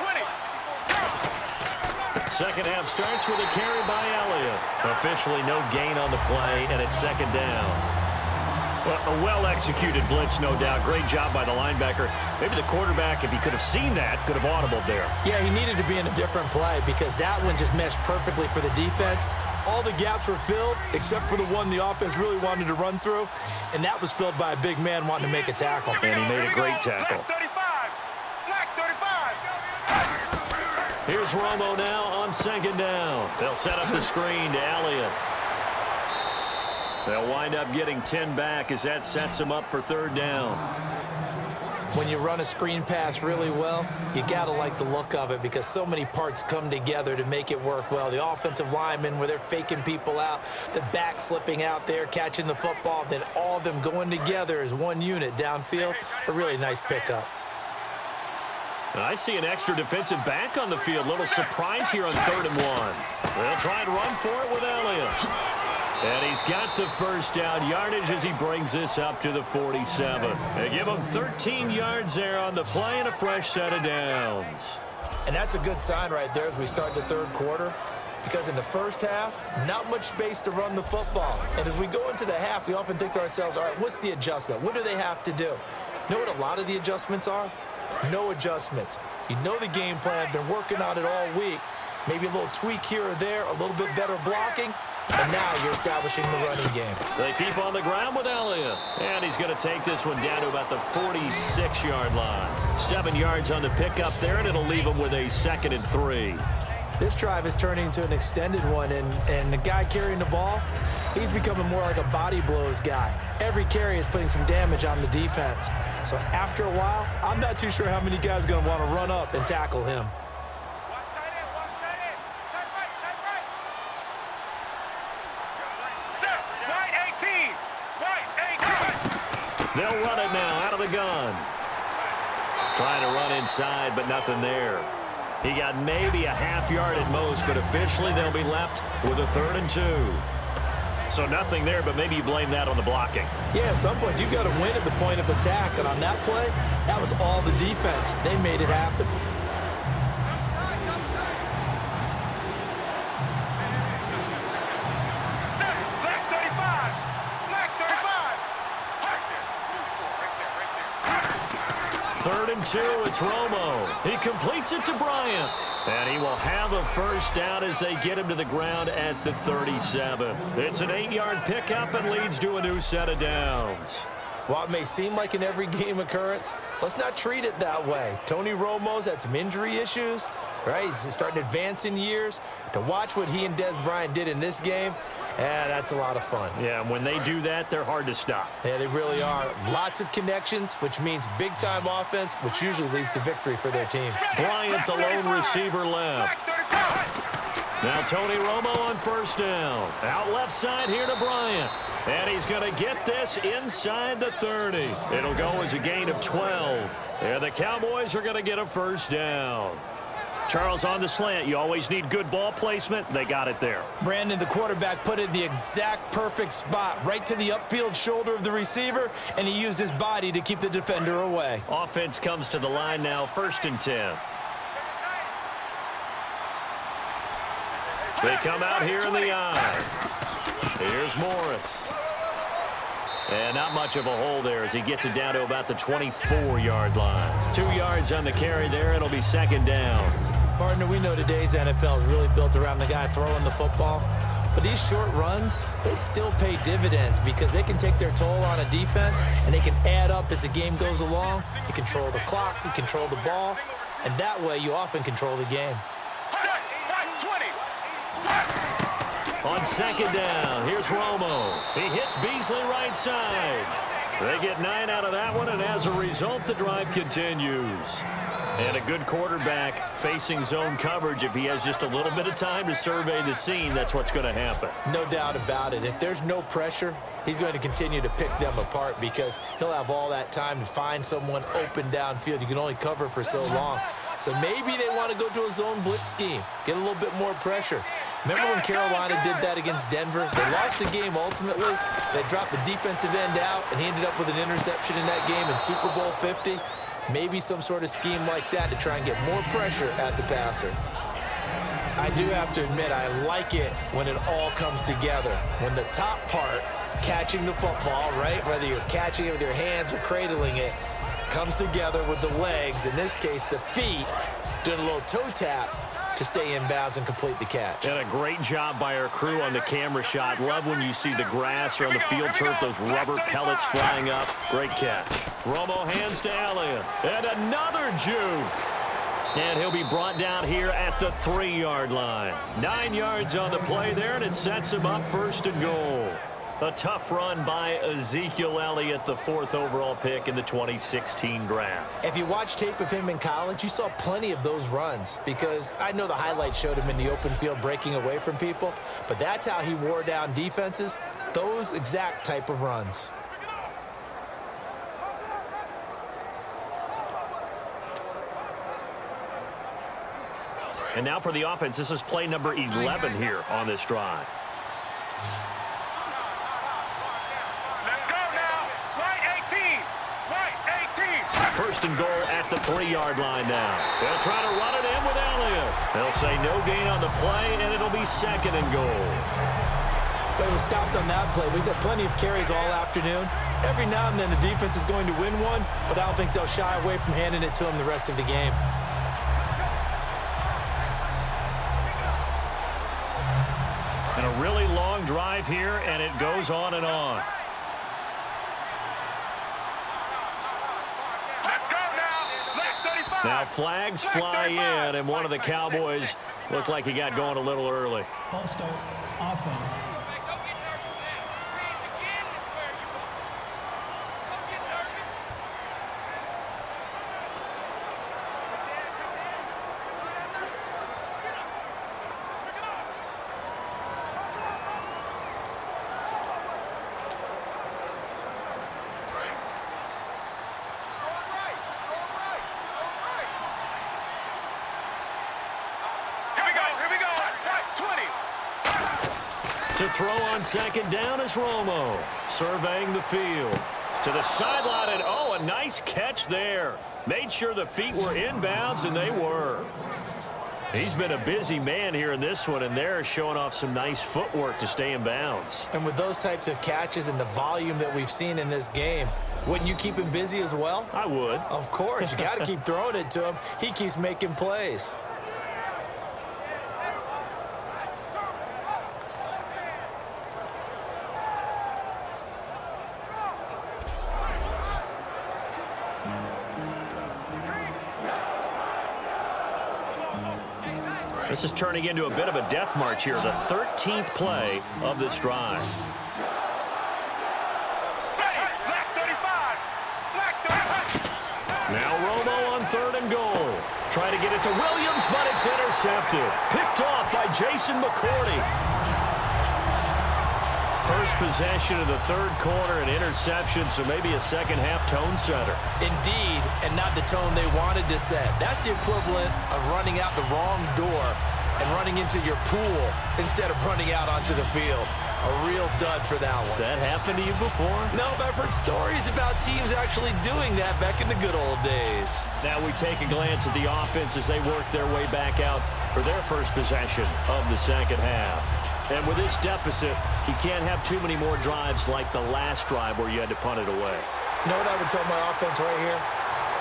20. Second half starts with a carry by Elliott. Officially no gain on the play, and it's second down. Well, a well-executed blitz, no doubt. Great job by the linebacker. Maybe the quarterback, if he could have seen that, could have audibled there. Yeah, he needed to be in a different play because that one just meshed perfectly for the defense. All the gaps were filled except for the one the offense really wanted to run through, and that was filled by a big man wanting to make a tackle. And he made a great tackle. Black 35. Here's Romo now on second down. They'll set up the screen to Elliott. They'll wind up getting 10 back as that sets them up for third down. when you run a screen pass really well, you got to like the look of it because so many parts come together to make it work well. The offensive linemen, where they're faking people out, the back slipping out there, catching the football, then all of them going together as one unit downfield. A really nice pickup. I see an extra defensive back on the field. Little surprise here on 3rd and 1. They'll try and run for it with Elliott. And he's got the first down yardage as he brings this up to the 47. They give him 13 yards there on the play and a fresh set of downs. And that's a good sign right there as we start the 3rd quarter. Because in the first half, not much space to run the football. And as we go into the half, we often think to ourselves, all right, what's the adjustment? What do they have to do? You know what a lot of the adjustments are? No adjustments. You know the game plan, been working on it all week. Maybe a little tweak here or there, a little bit better blocking, and now you're establishing the running game. They keep on the ground with Elliott, and he's going to take this one down to about the 46-yard line. 7 yards on the pickup there, and it'll leave him with a 2nd and 3. This drive is turning into an extended one, and the guy carrying the ball, he's becoming more like a body blows guy. Every carry is putting some damage on the defense. So after a while, I'm not too sure how many guys are going to want to run up and tackle him. Watch tight end, watch tight end. Tight right, tight right. Set, right 18. Right 18. They'll run it now out of the gun. Trying to run inside, but nothing there. He got maybe a half yard at most, but officially they'll be left with a 3rd and 2. So nothing there, but maybe you blame that on the blocking. Yeah, at some point, you've got to win at the point of attack. And on that play, that was all the defense. They made it happen. Set, black 35. Black 35. Right there. 3rd and 2, it's Romo. He completes it to Bryant. And he will have a first down as they get him to the ground at the 37. It's an 8-yard pickup and leads to a new set of downs. While it may seem like an every game occurrence, let's not treat it that way. Tony Romo's had some injury issues, right? He's starting to advance in years. To watch what he and Des Bryant did in this game, that's a lot of fun. Yeah, and when they do that, they're hard to stop. Yeah, they really are. Lots of connections, which means big-time offense, which usually leads to victory for their team. Bryant, the lone receiver, left. Now Tony Romo on first down. Out left side here to Bryant. And he's going to get this inside the 30. It'll go as a gain of 12. And the Cowboys are going to get a first down. Charles, on the slant, you always need good ball placement. They got it there. Brandon, the quarterback, put it in the exact perfect spot, right to the upfield shoulder of the receiver, and he used his body to keep the defender away. Offense comes to the line now, 1st and 10. They come out here in the eye. Here's Morris. And not much of a hole there as he gets it down to about the 24-yard line. 2 yards on the carry there. It'll be 2nd down. Partner, we know today's NFL is really built around the guy throwing the football. But these short runs, they still pay dividends because they can take their toll on a defense and they can add up as the game goes along. You control the clock, you control the ball, and that way you often control the game. Set, right 20. On 2nd down, here's Romo. He hits Beasley right side. They get 9 out of that one, and as a result, the drive continues. And a good quarterback facing zone coverage. If he has just a little bit of time to survey the scene, that's what's going to happen. No doubt about it. If there's no pressure, he's going to continue to pick them apart because he'll have all that time to find someone open downfield. You can only cover for so long. So maybe they want to go to a zone blitz scheme, get a little bit more pressure. Remember when Carolina did that against Denver? They lost the game ultimately. They dropped the defensive end out, and he ended up with an interception in that game in Super Bowl 50. Maybe some sort of scheme like that to try and get more pressure at the passer. I do have to admit, I like it when it all comes together. When the top part, catching the football, right, whether you're catching it with your hands or cradling it, comes together with the legs, in this case the feet, doing a little toe tap to stay in bounds and complete the catch. And a great job by our crew on the camera shot. Love when you see the grass or on the field turf, those rubber pellets flying up. Great catch. Romo hands to Elliott. And another juke. And he'll be brought down here at the 3-yard line. 9 yards on the play there, and it sets him up 1st and goal. A tough run by Ezekiel Elliott, the 4th overall pick in the 2016 draft. If you watch tape of him in college, you saw plenty of those runs because I know the highlights showed him in the open field breaking away from people, but that's how he wore down defenses, those exact type of runs. And now for the offense, this is play number 11 here on this drive. Let's go now. Right 18. Right 18. First and goal at the 3-yard line now. They'll try to run it in with Elliott. They'll say no gain on the play, and it'll be 2nd and goal. But it was stopped on that play. He's had plenty of carries all afternoon. Every now and then the defense is going to win one, but I don't think they'll shy away from handing it to him the rest of the game. And a really long drive here, and it goes on and on. Let's go now. Left 35. Now flags fly in, and one of the Cowboys looked like he got going a little early. False start, offense. To throw on 2nd down is Romo, surveying the field. To the sideline, and oh, a nice catch there. Made sure the feet were inbounds, and they were. He's been a busy man here in this one, and they're showing off some nice footwork to stay in bounds. And with those types of catches and the volume that we've seen in this game, wouldn't you keep him busy as well? I would. Of course. You got to keep throwing it to him. He keeps making plays. This is turning into a bit of a death march here, the 13th play of this drive. Now Romo on 3rd and goal. Trying to get it to Williams, but it's intercepted. Picked off by Jason McCourty. First possession of the 3rd quarter, an interception, so maybe a second-half tone setter. Indeed, and not the tone they wanted to set. That's the equivalent of running out the wrong door and running into your pool instead of running out onto the field. A real dud for that one. Has that happened to you before? No, but I've heard stories about teams actually doing that back in the good old days. Now we take a glance at the offense as they work their way back out for their first possession of the 2nd half. And with this deficit, you can't have too many more drives like the last drive where you had to punt it away. You know what I would tell my offense right here?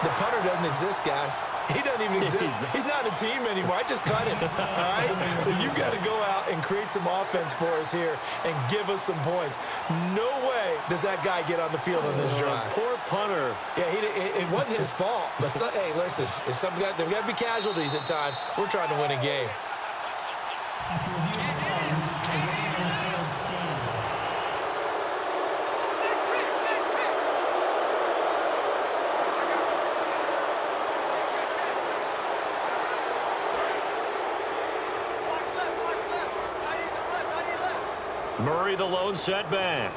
The punter doesn't exist, guys. He doesn't even exist. He's not a team anymore. I just cut him, all right? So you've got to go out and create some offense for us here and give us some points. No way does that guy get on the field on this drive. Poor punter. Yeah, it wasn't his fault. But, hey, listen, there's got to be casualties at times. We're trying to win a game. After reviewing the play, a waiting on the field stands. Murray the lone setback.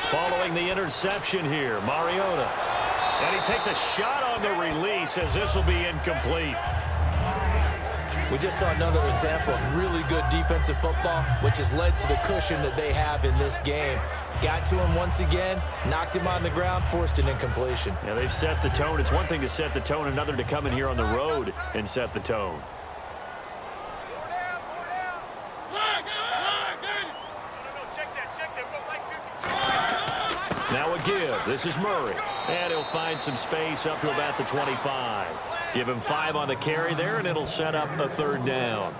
Following the interception here, Mariota. And he takes a shot on the release as this will be incomplete. We just saw another example of really good defensive football, which has led to the cushion that they have in this game. Got to him once again, knocked him on the ground, forced an incompletion. Yeah, they've set the tone. It's one thing to set the tone, another to come in here on the road and set the tone. Now a give. This is Murray. And he'll find some space up to about the 25. Give him 5 on the carry there, and it'll set up a 3rd down.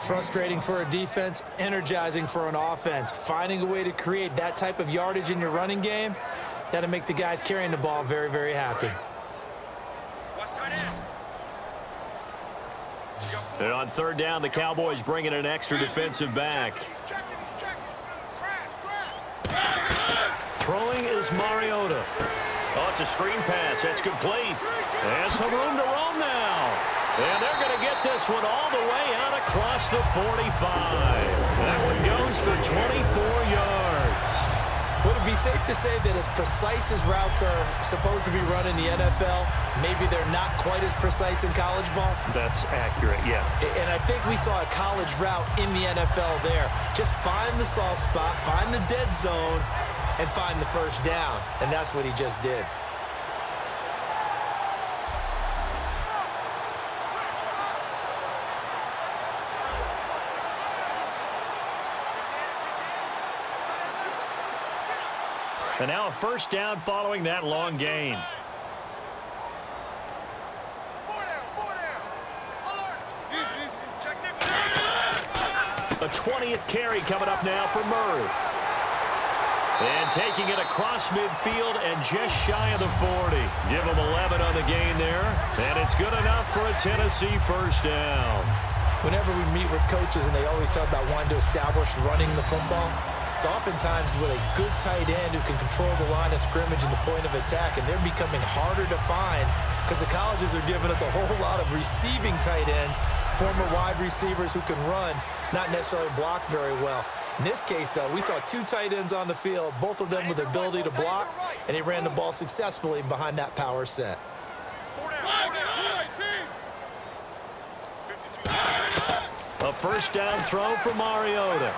Frustrating for a defense, energizing for an offense. Finding a way to create that type of yardage in your running game, that'll make the guys carrying the ball very, very happy. And on third down, the Cowboys bring in an extra defensive back. He's checking. Crash. Throwing is Mariota. Oh, it's a screen pass. That's complete. And some room to roam now. And they're going to get this one all the way out across the 45. That one goes for 24 yards. Would it be safe to say that as precise as routes are supposed to be run in the NFL, maybe they're not quite as precise in college ball? That's accurate, yeah. And I think we saw a college route in the NFL there. Just find the soft spot, find the dead zone, and find the first down. And that's what he just did. And now a first down following that long gain. Four down. Alert. Check A 20th carry coming up now for Murray. And taking it across midfield and just shy of the 40. Give him 11 on the gain there. And it's good enough for a Tennessee first down. Whenever we meet with coaches and they always talk about wanting to establish running the football, it's oftentimes with a good tight end who can control the line of scrimmage and the point of attack, and they're becoming harder to find because the colleges are giving us a whole lot of receiving tight ends, former wide receivers who can run, not necessarily block very well. In this case, though, we saw two tight ends on the field, both of them with the ability to block, and he ran the ball successfully behind that power set. A first down throw for Mariota.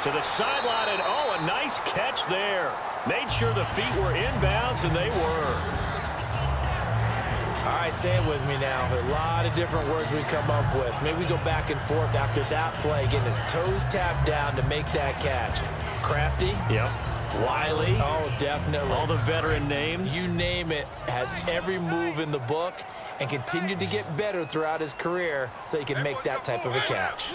To the sideline, and oh, a nice catch there. Made sure the feet were inbounds, and they were. All right, say it with me now. There are a lot of different words we come up with. Maybe we go back and forth after that play, getting his toes tapped down to make that catch. Crafty? Yep. Wiley? Oh, definitely. All the veteran names? You name it. Has every move in the book and continued to get better throughout his career so he can make that type of a catch.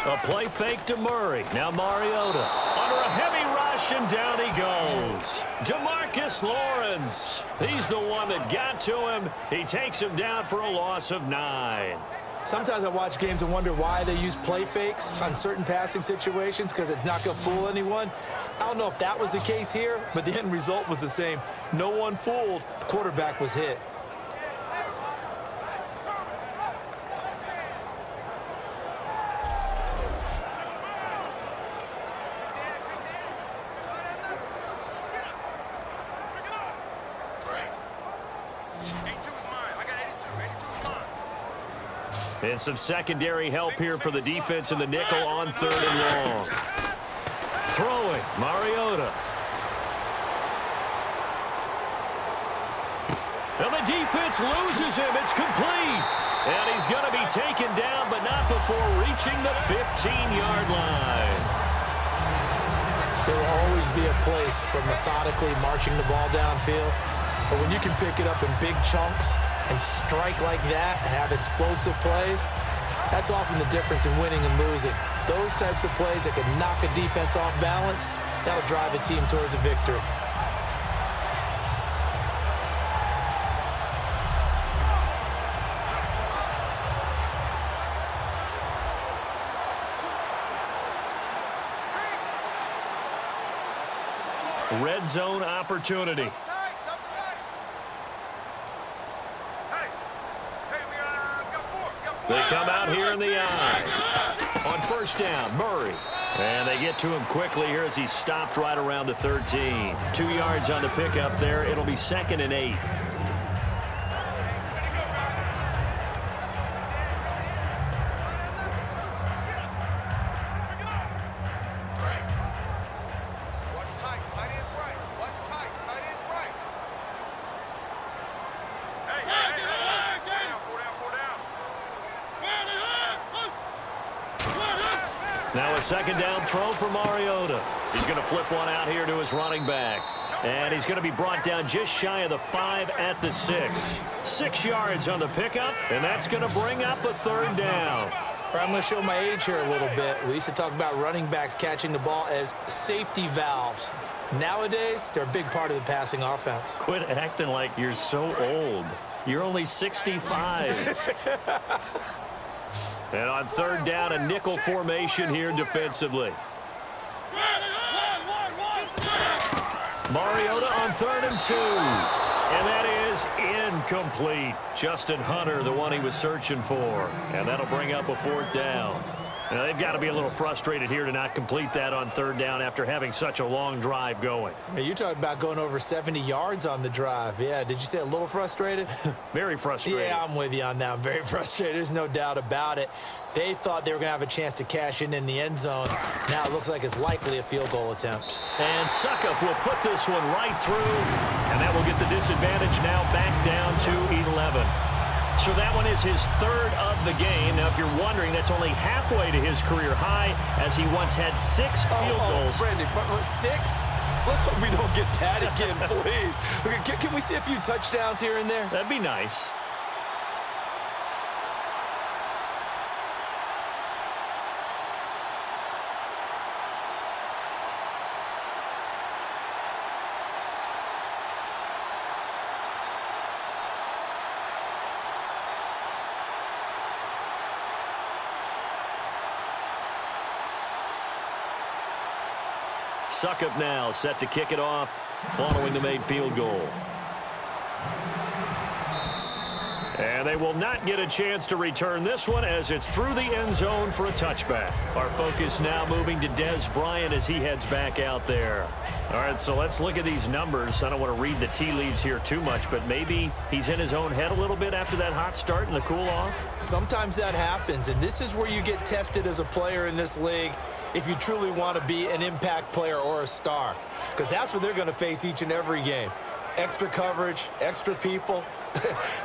A play fake to Murray. Now Mariota under a heavy rush, and down he goes. DeMarcus Lawrence. He's the one that got to him. He takes him down for a loss of 9. Sometimes I watch games and wonder why they use play fakes on certain passing situations because it's not going to fool anyone. I don't know if that was the case here, but the end result was the same. No one fooled. The quarterback was hit. And some secondary help here for the defense in the nickel on third and long. Throwing, Mariota. And the defense loses him. It's complete. And he's going to be taken down, but not before reaching the 15-yard line. There will always be a place for methodically marching the ball downfield. But when you can pick it up in big chunks and strike like that, have explosive plays, that's often the difference in winning and losing. Those types of plays that can knock a defense off balance, that'll drive a team towards a victory. Red zone opportunity. They come out here in the eye. On first down, Murray. And they get to him quickly here as he stopped right around the 13. 2 yards on the pickup there. It'll be 2nd and 8. Now a second down throw for Mariota. He's going to flip one out here to his running back. And he's going to be brought down just shy of the 5 at the 6. 6 yards on the pickup, and that's going to bring up a third down. I'm going to show my age here a little bit. We used to talk about running backs catching the ball as safety valves. Nowadays, they're a big part of the passing offense. Quit acting like you're so old. You're only 65. And on third down, a nickel formation here defensively. Mariota on 3rd and 2. And that is incomplete. Justin Hunter, the one he was searching for. And that'll bring up a 4th down. Now, they've got to be a little frustrated here to not complete that on 3rd down after having such a long drive going. Hey, you're talking about going over 70 yards on the drive. Yeah, did you say a little frustrated? Very frustrated. Yeah, I'm with you on that. I'm very frustrated. There's no doubt about it. They thought they were going to have a chance to cash in the end zone. Now it looks like it's likely a field goal attempt. And Suckup will put this one right through, and that will get the disadvantage now back down to 11. So that one is his 3rd of the game. Now, if you're wondering, that's only halfway to his career high, as he once had 6 field goals. Brandon, 6? Let's hope we don't get that again, please. Okay, can we see a few touchdowns here and there? That'd be nice. Suckup now set to kick it off following the made field goal. And they will not get a chance to return this one as it's through the end zone for a touchback. Our focus now moving to Dez Bryant as he heads back out there. All right, so let's look at these numbers. I don't want to read the tea leaves here too much, but maybe he's in his own head a little bit after that hot start and the cool-off. Sometimes that happens, and this is where you get tested as a player in this league if you truly want to be an impact player or a star, because that's what they're going to face each and every game. Extra coverage, extra people.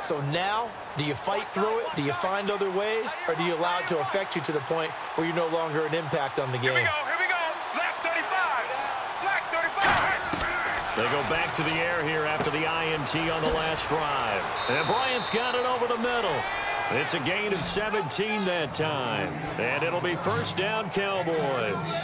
So now, do you fight through it? Do you find other ways? Or do you allow it to affect you to the point where you're no longer an impact on the game? Here we go. Black 35. Black 35. They go back to the air here after the INT on the last drive. And Bryant's got it over the middle. It's a gain of 17 that time. And it'll be 1st down, Cowboys.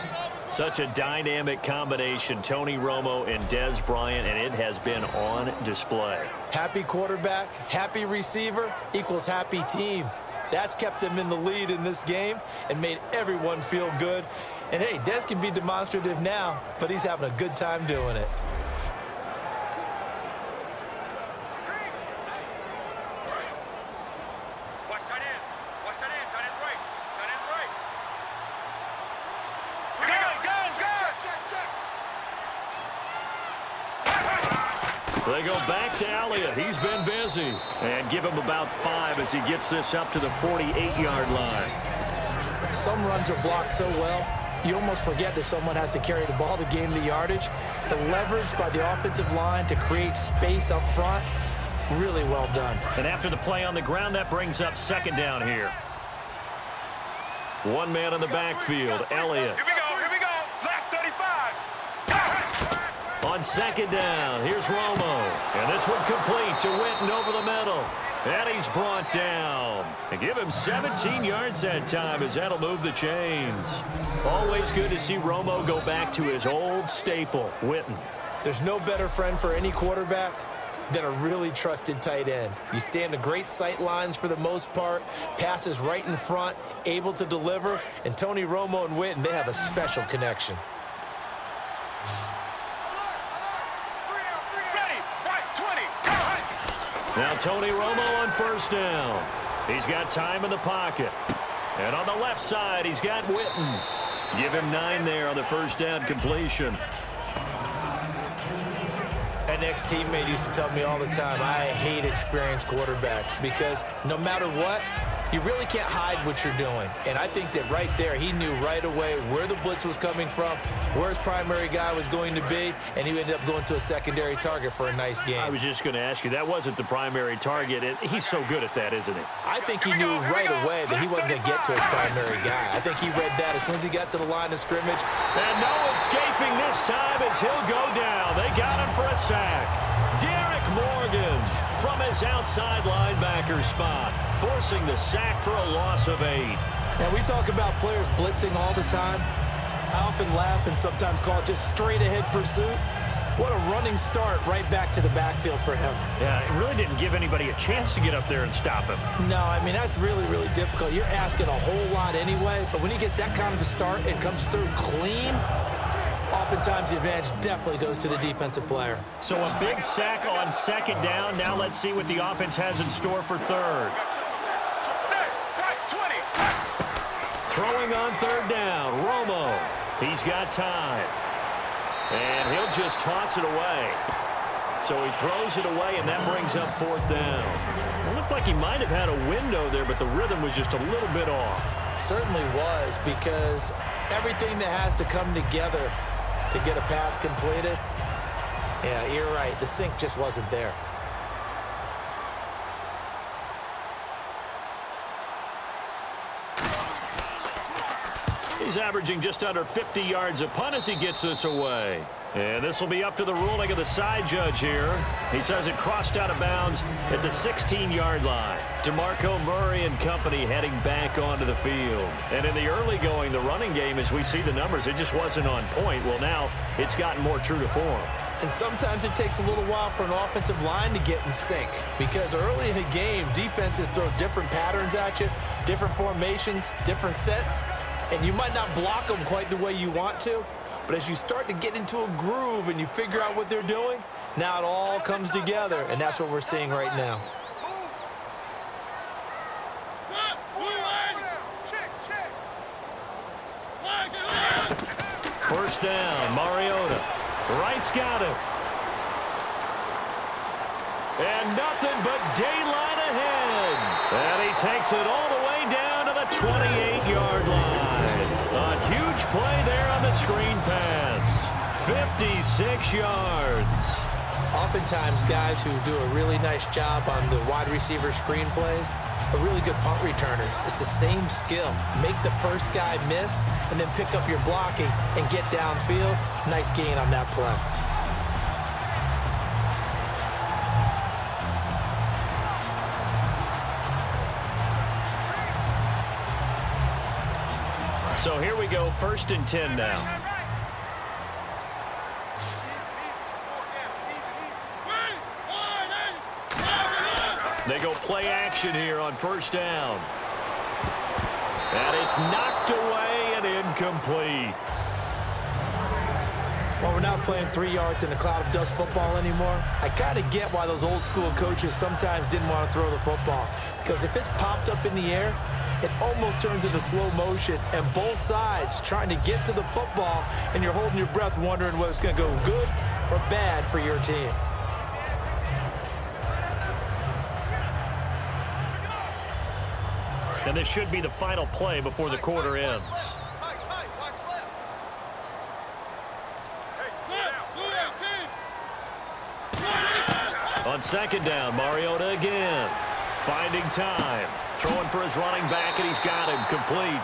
Such a dynamic combination, Tony Romo and Dez Bryant, and it has been on display. Happy quarterback, happy receiver equals happy team. That's kept them in the lead in this game and made everyone feel good. And, hey, Dez can be demonstrative now, but he's having a good time doing it. They go back to Elliott. He's been busy. And give him about 5 as he gets this up to the 48-yard line. Some runs are blocked so well, you almost forget that someone has to carry the ball to gain the yardage. The leverage by the offensive line to create space up front, really well done. And after the play on the ground, that brings up 2nd down here. One man in the backfield, Elliott. Here we go. Black 35. On 2nd down, here's Romo. And this one complete to Witten over the middle. And he's brought down. And give him 17 yards that time as that'll move the chains. Always good to see Romo go back to his old staple, Witten. There's no better friend for any quarterback than a really trusted tight end. You stand to great sight lines for the most part, passes right in front, able to deliver, and Tony Romo and Witten, they have a special connection. Now Tony Romo on 1st down. He's got time in the pocket. And on the left side, he's got Witten. Give him 9 there on the 1st down completion. An ex-teammate used to tell me all the time, I hate experienced quarterbacks because no matter what, you really can't hide what you're doing. And I think that right there, he knew right away where the blitz was coming from, where his primary guy was going to be, and he ended up going to a secondary target for a nice game. I was just going to ask you, that wasn't the primary target. He's so good at that, isn't he? I think he knew right away that he wasn't going to get to his primary guy. I think he read that as soon as he got to the line of scrimmage. And no escaping this time as he'll go down. They got him for a sack. Derek Morgan from his outside linebacker spot, forcing the sack for a loss of 8. Now, we talk about players blitzing all the time. I often laugh and sometimes call it just straight-ahead pursuit. What a running start right back to the backfield for him. Yeah, it really didn't give anybody a chance to get up there and stop him. No, I mean, that's really, really difficult. You're asking a whole lot anyway, but when he gets that kind of a start and comes through clean, oftentimes the advantage definitely goes to the defensive player. So a big sack on second down. Now let's see what the offense has in store for third. Throwing on third down, Romo. He's got time. And he'll just toss it away. So he throws it away, and that brings up fourth down. It looked like he might have had a window there, but the rhythm was just a little bit off. It certainly was, because everything that has to come together to get a pass completed, yeah, you're right. The sync just wasn't there. He's averaging just under 50 yards a punt as he gets this away. And this will be up to the ruling of the side judge here. He says it crossed out of bounds at the 16-yard line. DeMarco Murray and company heading back onto the field. And in the early going, the running game, as we see the numbers, it just wasn't on point. Well, now it's gotten more true to form. And sometimes it takes a little while for an offensive line to get in sync, because early in a game, defenses throw different patterns at you, different formations, different sets, and you might not block them quite the way you want to, but as you start to get into a groove and you figure out what they're doing, now it all comes together, and that's what we're seeing right now. First down, Mariota. Wright's got him. And nothing but daylight ahead. And he takes it all the way down to the 28-yard line. A huge play there on the screen pass. 56 yards. Oftentimes, guys who do a really nice job on the wide receiver screen plays are really good punt returners. It's the same skill. Make the first guy miss and then pick up your blocking and get downfield. Nice gain on that play. So here we go, 1st and 10 now. They go play action here on first down. And it's knocked away and incomplete. Well, we're not playing 3 yards in a cloud of dust football anymore. I kind of get why those old school coaches sometimes didn't want to throw the football. Because if it's popped up in the air, it almost turns into slow motion, and both sides trying to get to the football, and you're holding your breath wondering whether it's going to go good or bad for your team. And this should be the final play before the quarter ends. On second down, Mariota again. Finding time. Throwing for his running back, and he's got him complete.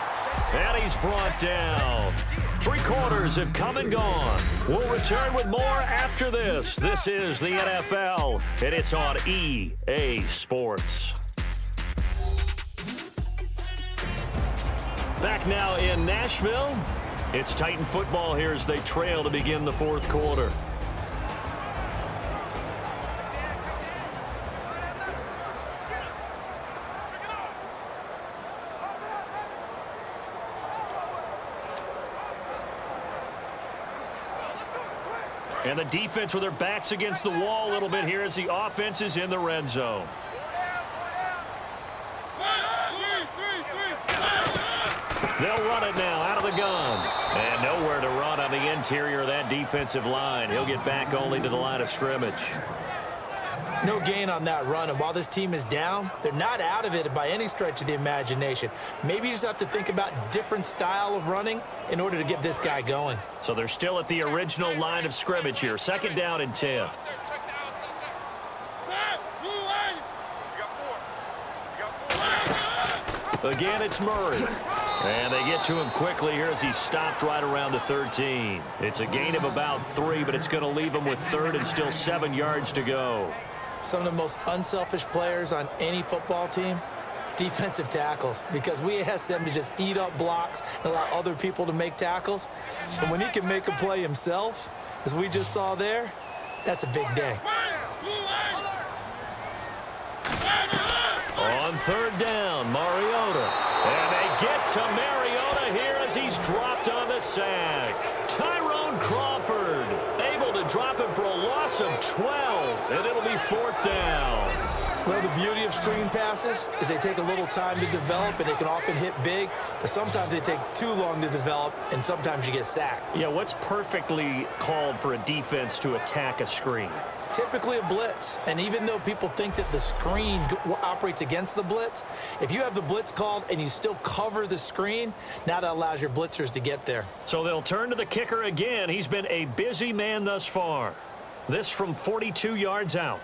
And he's brought down. 3 quarters have come and gone. We'll return with more after this. This is the NFL, and it's on EA Sports. Back now in Nashville. It's Titan football here as they trail to begin the 4th quarter. And the defense with their backs against the wall a little bit here as the offense is in the red zone. They'll run it now out of the gun. And nowhere to run on the interior of that defensive line. He'll get back only to the line of scrimmage. No gain on that run, and while this team is down, they're not out of it by any stretch of the imagination. Maybe you just have to think about different style of running in order to get this guy going. So they're still at the original line of scrimmage here. 2nd down and 10. Again, it's Murray. And they get to him quickly here as he's stopped right around the 13. It's a gain of about 3, but it's going to leave him with 3rd and still 7 yards to go. Some of the most unselfish players on any football team, defensive tackles, because we ask them to just eat up blocks and allow other people to make tackles. And when he can make a play himself, as we just saw there, that's a big day. On third down, Mariota. And they get to Mariota here as he's dropped on the sack. Tyrone Crawford able to drop him for a loss of 12, and it'll be fourth down. Well, the beauty of screen passes is they take a little time to develop, and they can often hit big, but sometimes they take too long to develop, and sometimes you get sacked. Yeah, what's perfectly called for a defense to attack a screen? Typically a blitz, and even though people think that the screen operates against the blitz, if you have the blitz called and you still cover the screen, now that allows your blitzers to get there. So they'll turn to the kicker again. He's been a busy man thus far. This from 42 yards out.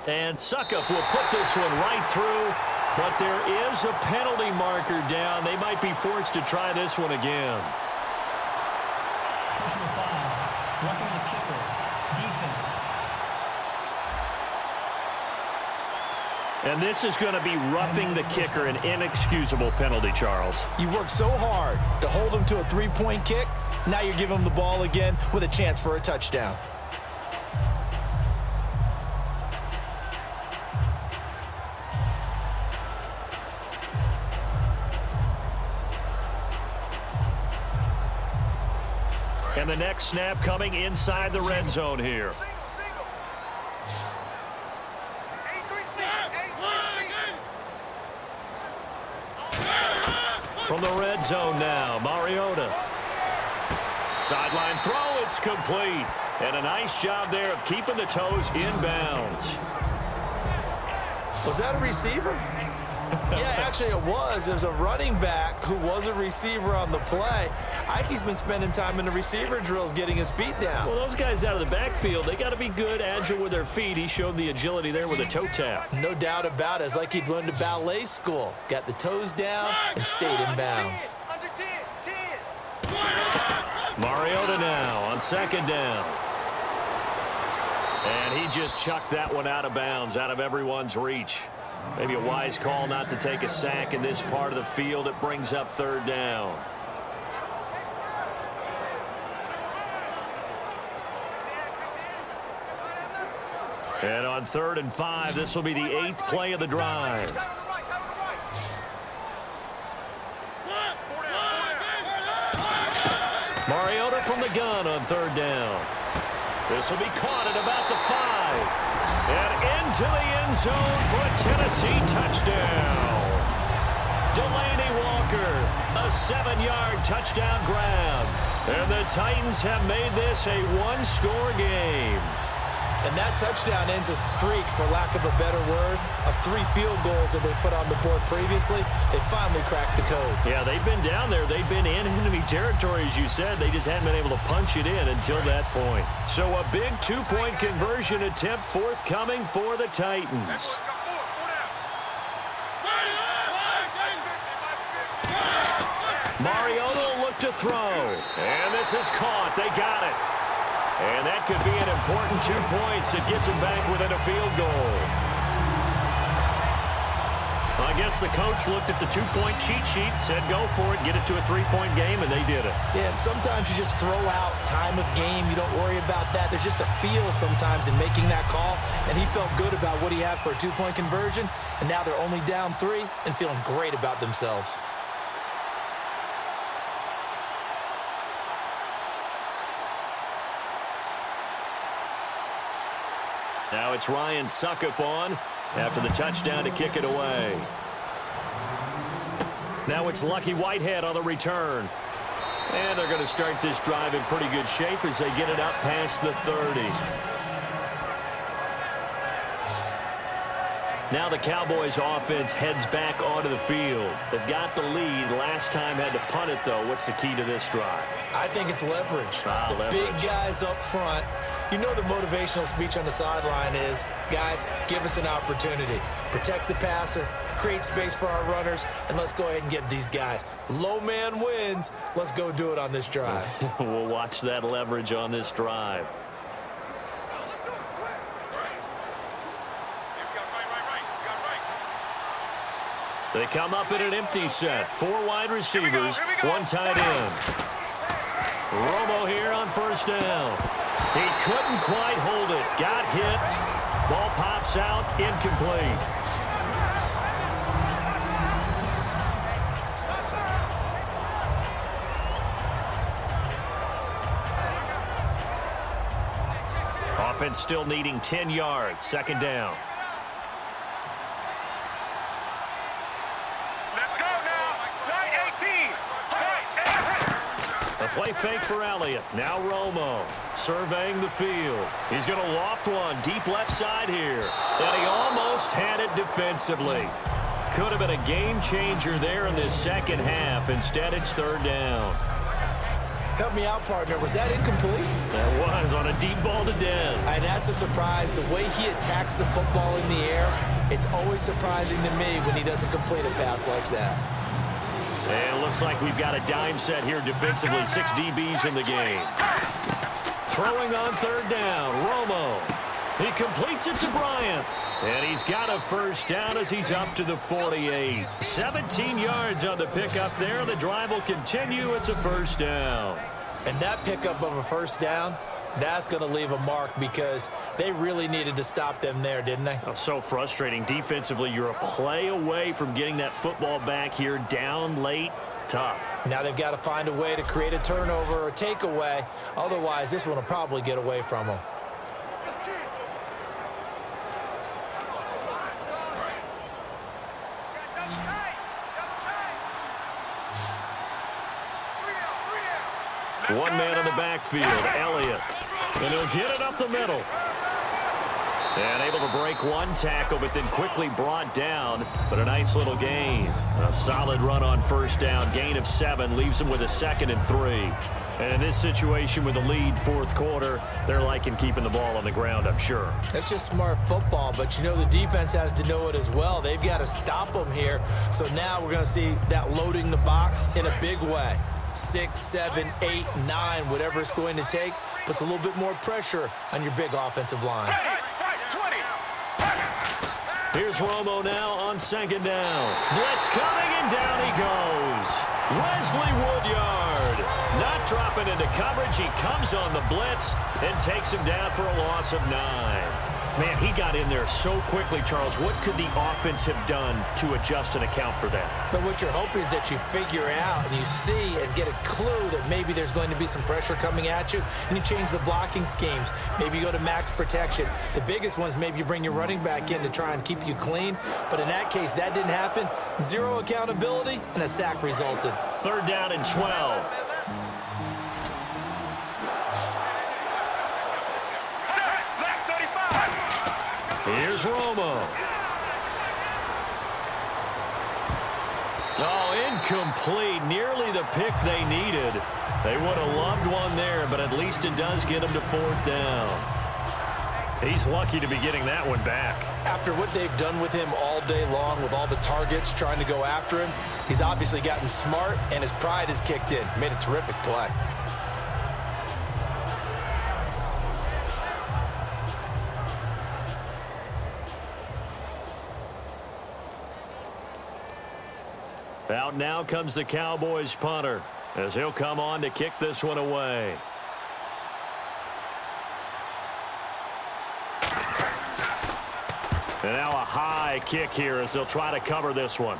And Suckup will put this one right through, but there is a penalty marker down. They might be forced to try this one again. Personal foul. Roughing the kicker. Defense. And this is going to be roughing the kicker, an inexcusable penalty, Charles. You've worked so hard to hold him to a three-point kick. Now you're giving him the ball again with a chance for a touchdown. And the next snap coming inside the red zone here. From the red zone now, Mariota. Sideline throw, it's complete. And a nice job there of keeping the toes inbounds. Was that a receiver? Yeah, actually it was. There's a running back who was a receiver on the play. Ikey's been spending time in the receiver drills getting his feet down. Well, those guys out of the backfield, they got to be good, agile with their feet. He showed the agility there with a toe tap. No doubt about it. It's like he'd went to ballet school. Got the toes down and stayed in bounds. Under 10. Mariota now on second down. And he just chucked that one out of bounds, out of everyone's reach. Maybe a wise call not to take a sack in this part of the field. It brings up third down. And on 3rd and 5, this will be the 8th play of the drive. Mariota from the gun on 3rd down. This will be caught at about the 5. And into the end zone for a Tennessee touchdown. Delaney Walker, a 7-yard touchdown grab. And the Titans have made this a one-score game. And that touchdown ends a streak, for lack of a better word, of 3 field goals that they put on the board previously. They finally cracked the code. Yeah, they've been down there. They've been in enemy territory, as you said. They just hadn't been able to punch it in until that point. So a big 2-point conversion attempt forthcoming for the Titans. Mariota will look to throw. And this is caught. They got it. And that could be an important 2 points that gets him back within a field goal. I guess the coach looked at the 2-point cheat sheet, said go for it, get it to a 3-point game, and they did it. Yeah, and sometimes you just throw out time of game. You don't worry about that. There's just a feel sometimes in making that call, and he felt good about what he had for a 2-point conversion, and now they're only down 3 and feeling great about themselves. Now it's Ryan Suckup on after the touchdown to kick it away. Now it's Lucky Whitehead on the return. And they're going to start this drive in pretty good shape as they get it up past the 30. Now the Cowboys offense heads back onto the field. They've got the lead. Last time had to punt it, though. What's the key to this drive? I think it's leverage. Leverage. Big guys up front. You know the motivational speech on the sideline is, guys, give us an opportunity. Protect the passer, create space for our runners, and let's go ahead and get these guys. Low man wins. Let's go do it on this drive. We'll watch that leverage on this drive. They come up in an empty set. 4 wide receivers, 1 tight end. Romo here on first down. He couldn't quite hold it. Got hit. Ball pops out. Incomplete. Offense still needing 10 yards. Second down. Let's go now. 9-18. A play fake for Elliott. Now Romo surveying the field. He's going to loft one deep left side here. And he almost had it defensively. Could have been a game changer there in this second half. Instead, it's third down. Help me out, partner. Was that incomplete? That was on a deep ball to Dez. And that's a surprise. The way he attacks the football in the air, it's always surprising to me when he doesn't complete a pass like that. And it looks like we've got a dime set here defensively. 6 DBs in the game. Throwing on third down. Romo. He completes it to Bryant. And he's got a first down as he's up to the 48. 17 yards on the pickup there. The drive will continue. It's a first down. And that pickup of a first down, that's going to leave a mark because they really needed to stop them there, didn't they? Oh, so frustrating. Defensively, you're a play away from getting that football back here. Down late. Tough. Now they've got to find a way to create a turnover or takeaway. Otherwise, this one will probably get away from them. One man in the backfield, Elliott. And he'll get it up the middle. And able to break one tackle, but then quickly brought down. But a nice little gain. A solid run on first down. Gain of 7 leaves him with a 2nd and 3. And in this situation with the lead fourth quarter, they're liking keeping the ball on the ground, I'm sure. That's just smart football, but you know the defense has to know it as well. They've got to stop them here. So now we're going to see that loading the box in a big way. 6, 7, 8, 9, whatever it's going to take, puts a little bit more pressure on your big offensive line. Here's Romo now on second down. Blitz coming, and down he goes. Wesley Woodyard not dropping into coverage. He comes on the blitz and takes him down for a loss of 9. Man, he got in there so quickly, Charles. What could the offense have done to adjust and account for that? But what you're hoping is that you figure out and you see and get a clue that maybe there's going to be some pressure coming at you, and you change the blocking schemes. Maybe you go to max protection. The biggest ones, maybe you bring your running back in to try and keep you clean. But in that case, that didn't happen. 0 accountability, and a sack resulted. Third down and 12. Here's Romo. Oh, incomplete. Nearly the pick they needed. They would have loved one there, but at least it does get them to fourth down. He's lucky to be getting that one back. After what they've done with him all day long, with all the targets trying to go after him, he's obviously gotten smart, and his pride has kicked in. Made a terrific play. Out now comes the Cowboys punter as he'll come on to kick this one away. And now a high kick here as they'll try to cover this one.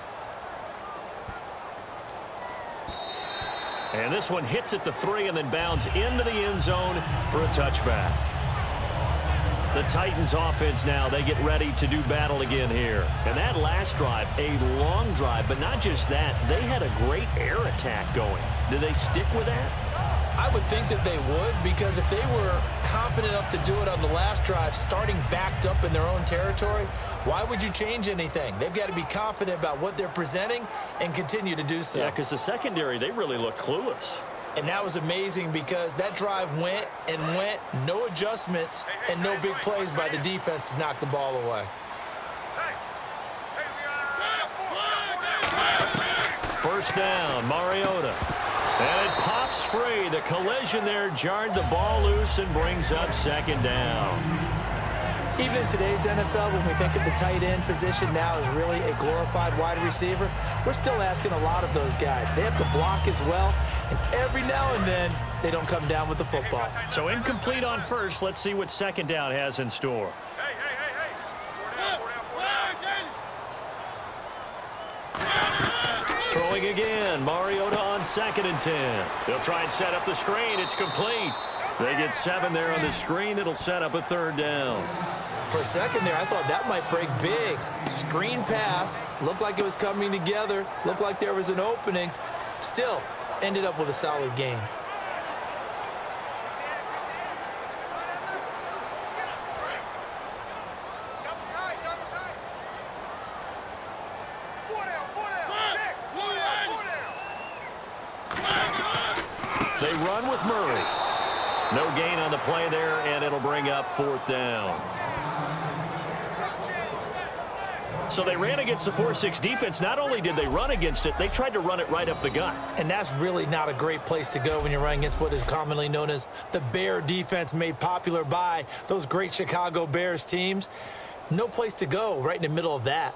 And this one hits at the 3 and then bounds into the end zone for a touchback. The Titans offense now, they get ready to do battle again here. And that last drive, a long drive, but not just that, they had a great air attack going. Do they stick with that? I would think that they would, because if they were confident enough to do it on the last drive, starting backed up in their own territory, why would you change anything? They've got to be confident about what they're presenting and continue to do so. Yeah, because the secondary, they really look clueless. And that was amazing because that drive went and went, no adjustments and no big plays by the defense to knock the ball away. First down, Mariota. And it pops free. The collision there jarred the ball loose and brings up second down. Even in today's NFL, when we think of the tight end position now as really a glorified wide receiver, we're still asking a lot of those guys. They have to block as well, and every now and then they don't come down with the football. So incomplete on first. Let's see what second down has in store. Hey, hey, hey, hey. Four down. Throwing again. Mariota on 2nd and 10. They'll try and set up the screen. It's complete. They get 7 there on the screen. It'll set up a 3rd down. For a second there, I thought that might break big. Screen pass. Looked like it was coming together. Looked like there was an opening. Still, ended up with a solid gain. They run with Murray. No gain on the play there, and it'll bring up 4th down. So they ran against the 4-6 defense. Not only did they run against it, they tried to run it right up the gut. And that's really not a great place to go when you're running against what is commonly known as the Bear defense, made popular by those great Chicago Bears teams. No place to go right in the middle of that.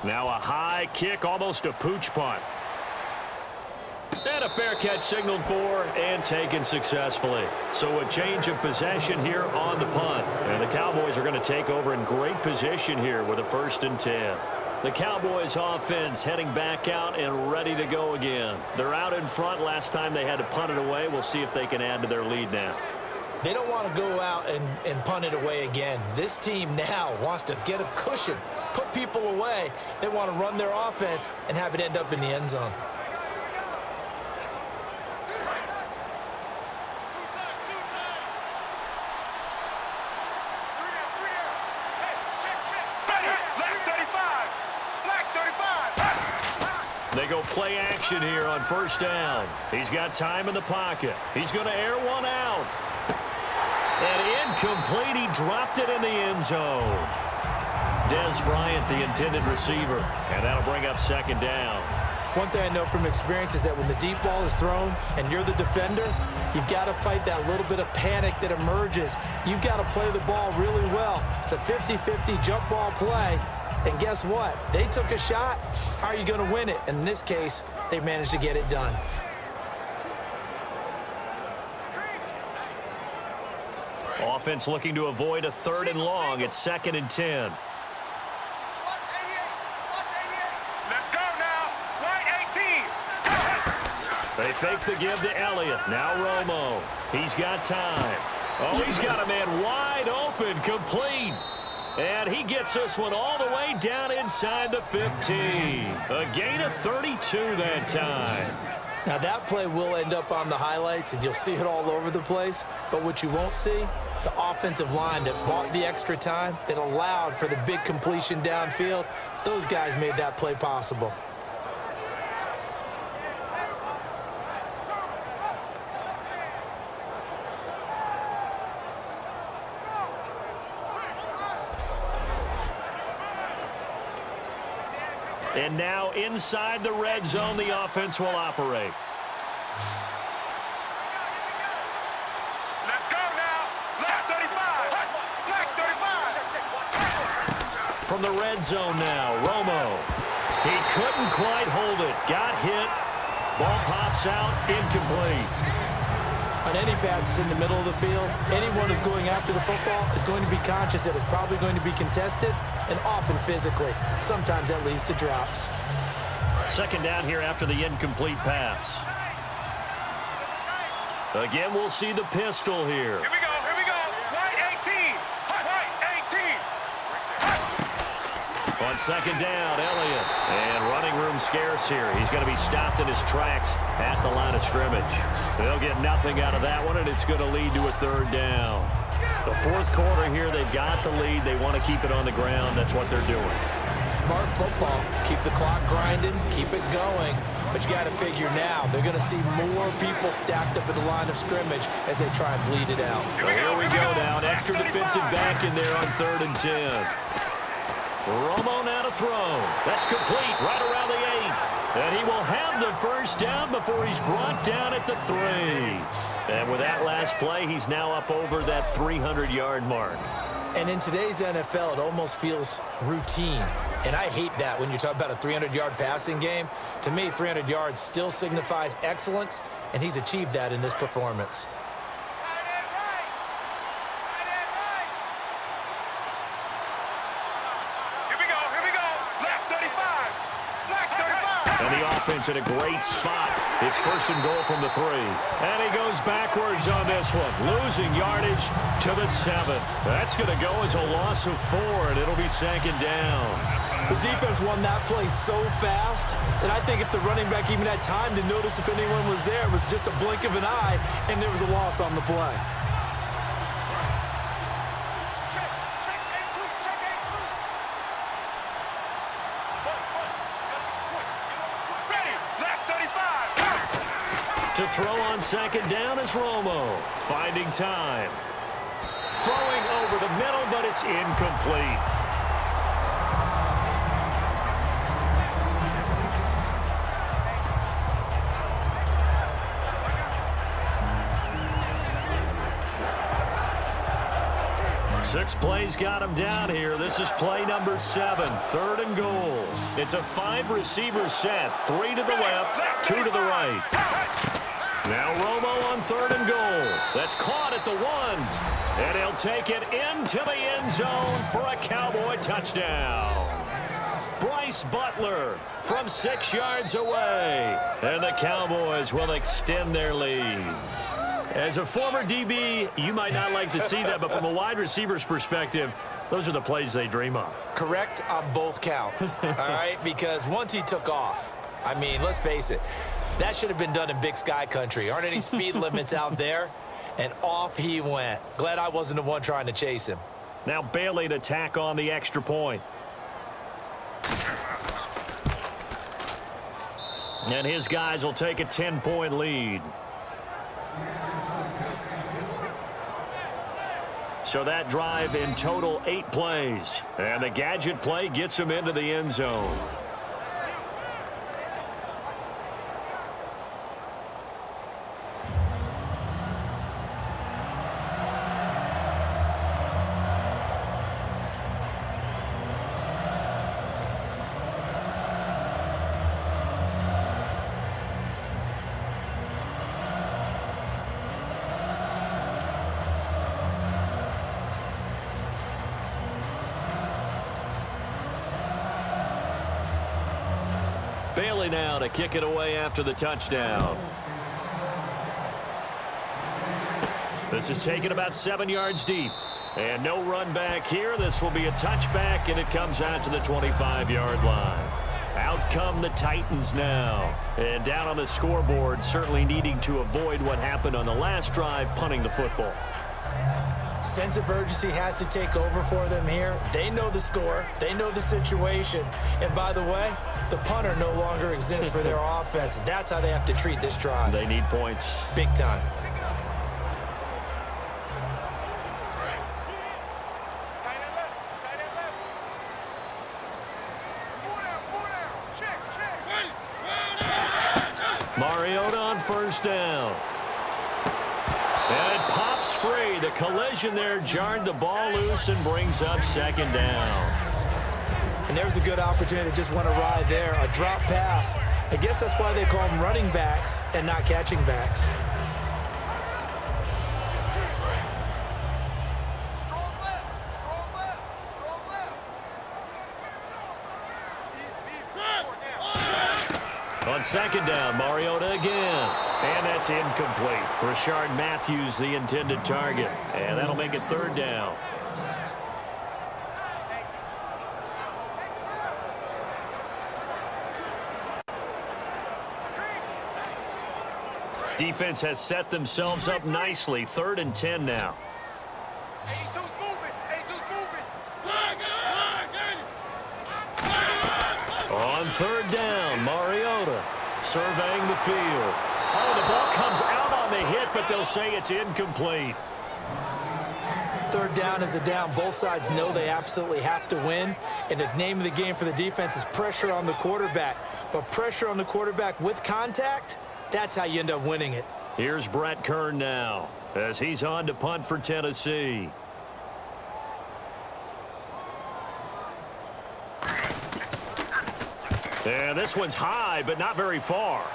Now a high kick, almost a pooch punt. And a fair catch signaled for and taken successfully. So a change of possession here on the punt. And the Cowboys are going to take over in great position here with a 1st and 10. The Cowboys offense heading back out and ready to go again. They're out in front. Last time they had to punt it away. We'll see if they can add to their lead now. They don't want to go out and punt it away again. This team now wants to get a cushion, put people away. They want to run their offense and have it end up in the end zone. They go play action here on 1st down. He's got time in the pocket. He's going to air one out. And incomplete. He dropped it in the end zone. Dez Bryant, the intended receiver. And that'll bring up 2nd down. One thing I know from experience is that when the deep ball is thrown and you're the defender, you've got to fight that little bit of panic that emerges. You've got to play the ball really well. It's a 50-50 jump ball play. And guess what? They took a shot. How are you going to win it? And in this case, they managed to get it done. Offense looking to avoid a 3rd and long. It's 2nd and 10. Let's go now. White 18. They fake the give to Elliott. Now Romo. He's got time. Oh, he's got a man wide open, complete. And he gets this one all the way down inside the 15. A gain of 32 that time. Now that play will end up on the highlights, and you'll see it all over the place. But what you won't see, the offensive line that bought the extra time, that allowed for the big completion downfield, those guys made that play possible. And now inside the red zone, the offense will operate. Let's go now. Black 35. Black 35. From the red zone now, Romo. He couldn't quite hold it. Got hit. Ball pops out, incomplete. On any passes in the middle of the field, anyone who's going after the football is going to be conscious that it's probably going to be contested, and often physically. Sometimes that leads to drops. 2nd down here after the incomplete pass. Again, we'll see the pistol here. Here we go. Here we go. White 18. White 18. On 2nd down, Elliott. And running room scarce here. He's going to be stopped in his tracks at the line of scrimmage. They'll get nothing out of that one, and it's going to lead to a 3rd down. The 4th quarter here, they've got the lead. They want to keep it on the ground. That's what they're doing. Smart football. Keep the clock grinding. Keep it going. But you got to figure now, they're going to see more people stacked up at the line of scrimmage as they try and bleed it out. Well, here we go now. An extra defensive back in there on 3rd and 10. Romo now to throw. That's complete right around the 8. And he will have the 1st down before he's brought down at the 3. And with that last play, he's now up over that 300-yard mark. And in today's NFL, it almost feels routine. And I hate that when you talk about a 300-yard passing game. To me, 300 yards still signifies excellence, and he's achieved that in this performance. And the offense in a great spot. It's 1st and goal from the 3. And he goes backwards on this one, losing yardage to the 7. That's going to go as a loss of 4, and it'll be 2nd down. The defense won that play so fast that I think if the running back even had time to notice if anyone was there, it was just a blink of an eye, and there was a loss on the play. To throw on 2nd down is Romo, finding time. Throwing over the middle, but it's incomplete. Six plays got him down here. This is play number 7, 3rd and goal. It's a 5-receiver set, 3 to the left, 2 to the right. Now Romo on 3rd and goal. That's caught at the 1. And he'll take it into the end zone for a Cowboy touchdown. Bryce Butler from 6 yards away. And the Cowboys will extend their lead. As a former DB, you might not like to see that, but from a wide receiver's perspective, those are the plays they dream of. Correct on both counts, all right? Because once he took off, I mean, let's face it, that should have been done in Big Sky country. Aren't any speed limits out there? And off he went. Glad I wasn't the one trying to chase him. Now Bailey to tack on the extra point. And his guys will take a 10-point lead. So that drive in total 8 plays. And the gadget play gets him into the end zone. Bailey now to kick it away after the touchdown. This is taken about 7 yards deep. And no run back here. This will be a touchback, and it comes out to the 25-yard line. Out come the Titans now. And down on the scoreboard, certainly needing to avoid what happened on the last drive, punting the football. Sense of urgency has to take over for them here. They know the score. They know the situation. And by the way, the punter no longer exists for their offense. That's how they have to treat this drive. They need points. Big time. Mariota on 1st down. And it pops free. The collision there jarred the ball loose and brings up 2nd down. And there's a good opportunity to just want to ride there. A drop pass. I guess that's why they call them running backs and not catching backs. Strong left, strong left, strong left. On 2nd down, Mariota again. And that's incomplete. Rashard Matthews, the intended target. And that'll make it 3rd down. Defense has set themselves up nicely. 3rd and 10 now. 82's moving. 82's moving. On 3rd down, Mariota surveying the field. Oh, the ball comes out on the hit, but they'll say it's incomplete. 3rd down is a down. Both sides know they absolutely have to win. And the name of the game for the defense is pressure on the quarterback. But pressure on the quarterback with contact, that's how you end up winning it. Here's Brett Kern now as he's on to punt for Tennessee. And this one's high, but not very far.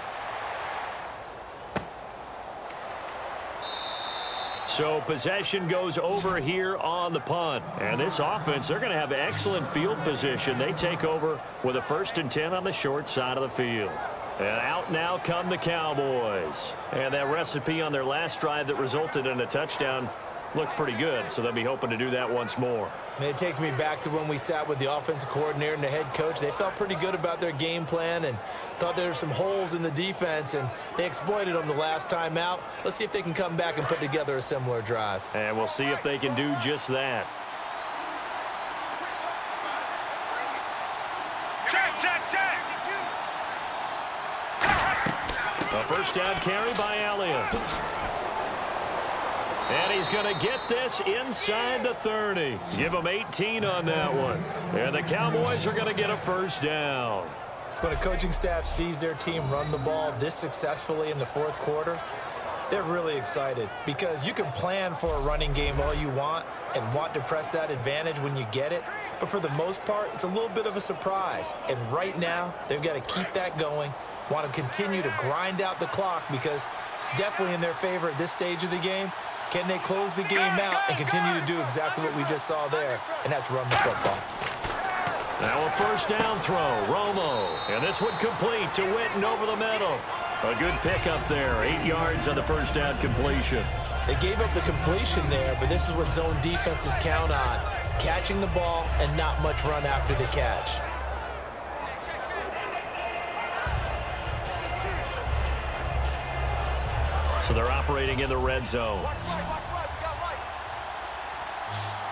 So possession goes over here on the punt. And this offense, they're going to have excellent field position. They take over with a 1st and 10 on the short side of the field. And out now come the Cowboys. And that recipe on their last drive that resulted in a touchdown looked pretty good, so they'll be hoping to do that once more. And it takes me back to when we sat with the offensive coordinator and the head coach. They felt pretty good about their game plan and thought there were some holes in the defense, and they exploited them the last time out. Let's see if they can come back and put together a similar drive. And we'll see if they can do just that. A first down carry by Elliott. And he's going to get this inside the 30. Give him 18 on that one. And the Cowboys are going to get a first down. When a coaching staff sees their team run the ball this successfully in the 4th quarter, they're really excited because you can plan for a running game all you want and want to press that advantage when you get it. But for the most part, it's a little bit of a surprise. And right now, they've got to keep that going, want to continue to grind out the clock because it's definitely in their favor at this stage of the game. Can they close the game out and continue to do exactly what we just saw there, and that's run the football. Now a first down throw, Romo. And this one complete to Witten over the middle. A good pickup there, 8 yards on the first down completion. They gave up the completion there, but this is what zone defenses count on, catching the ball and not much run after the catch. So they're operating in the red zone.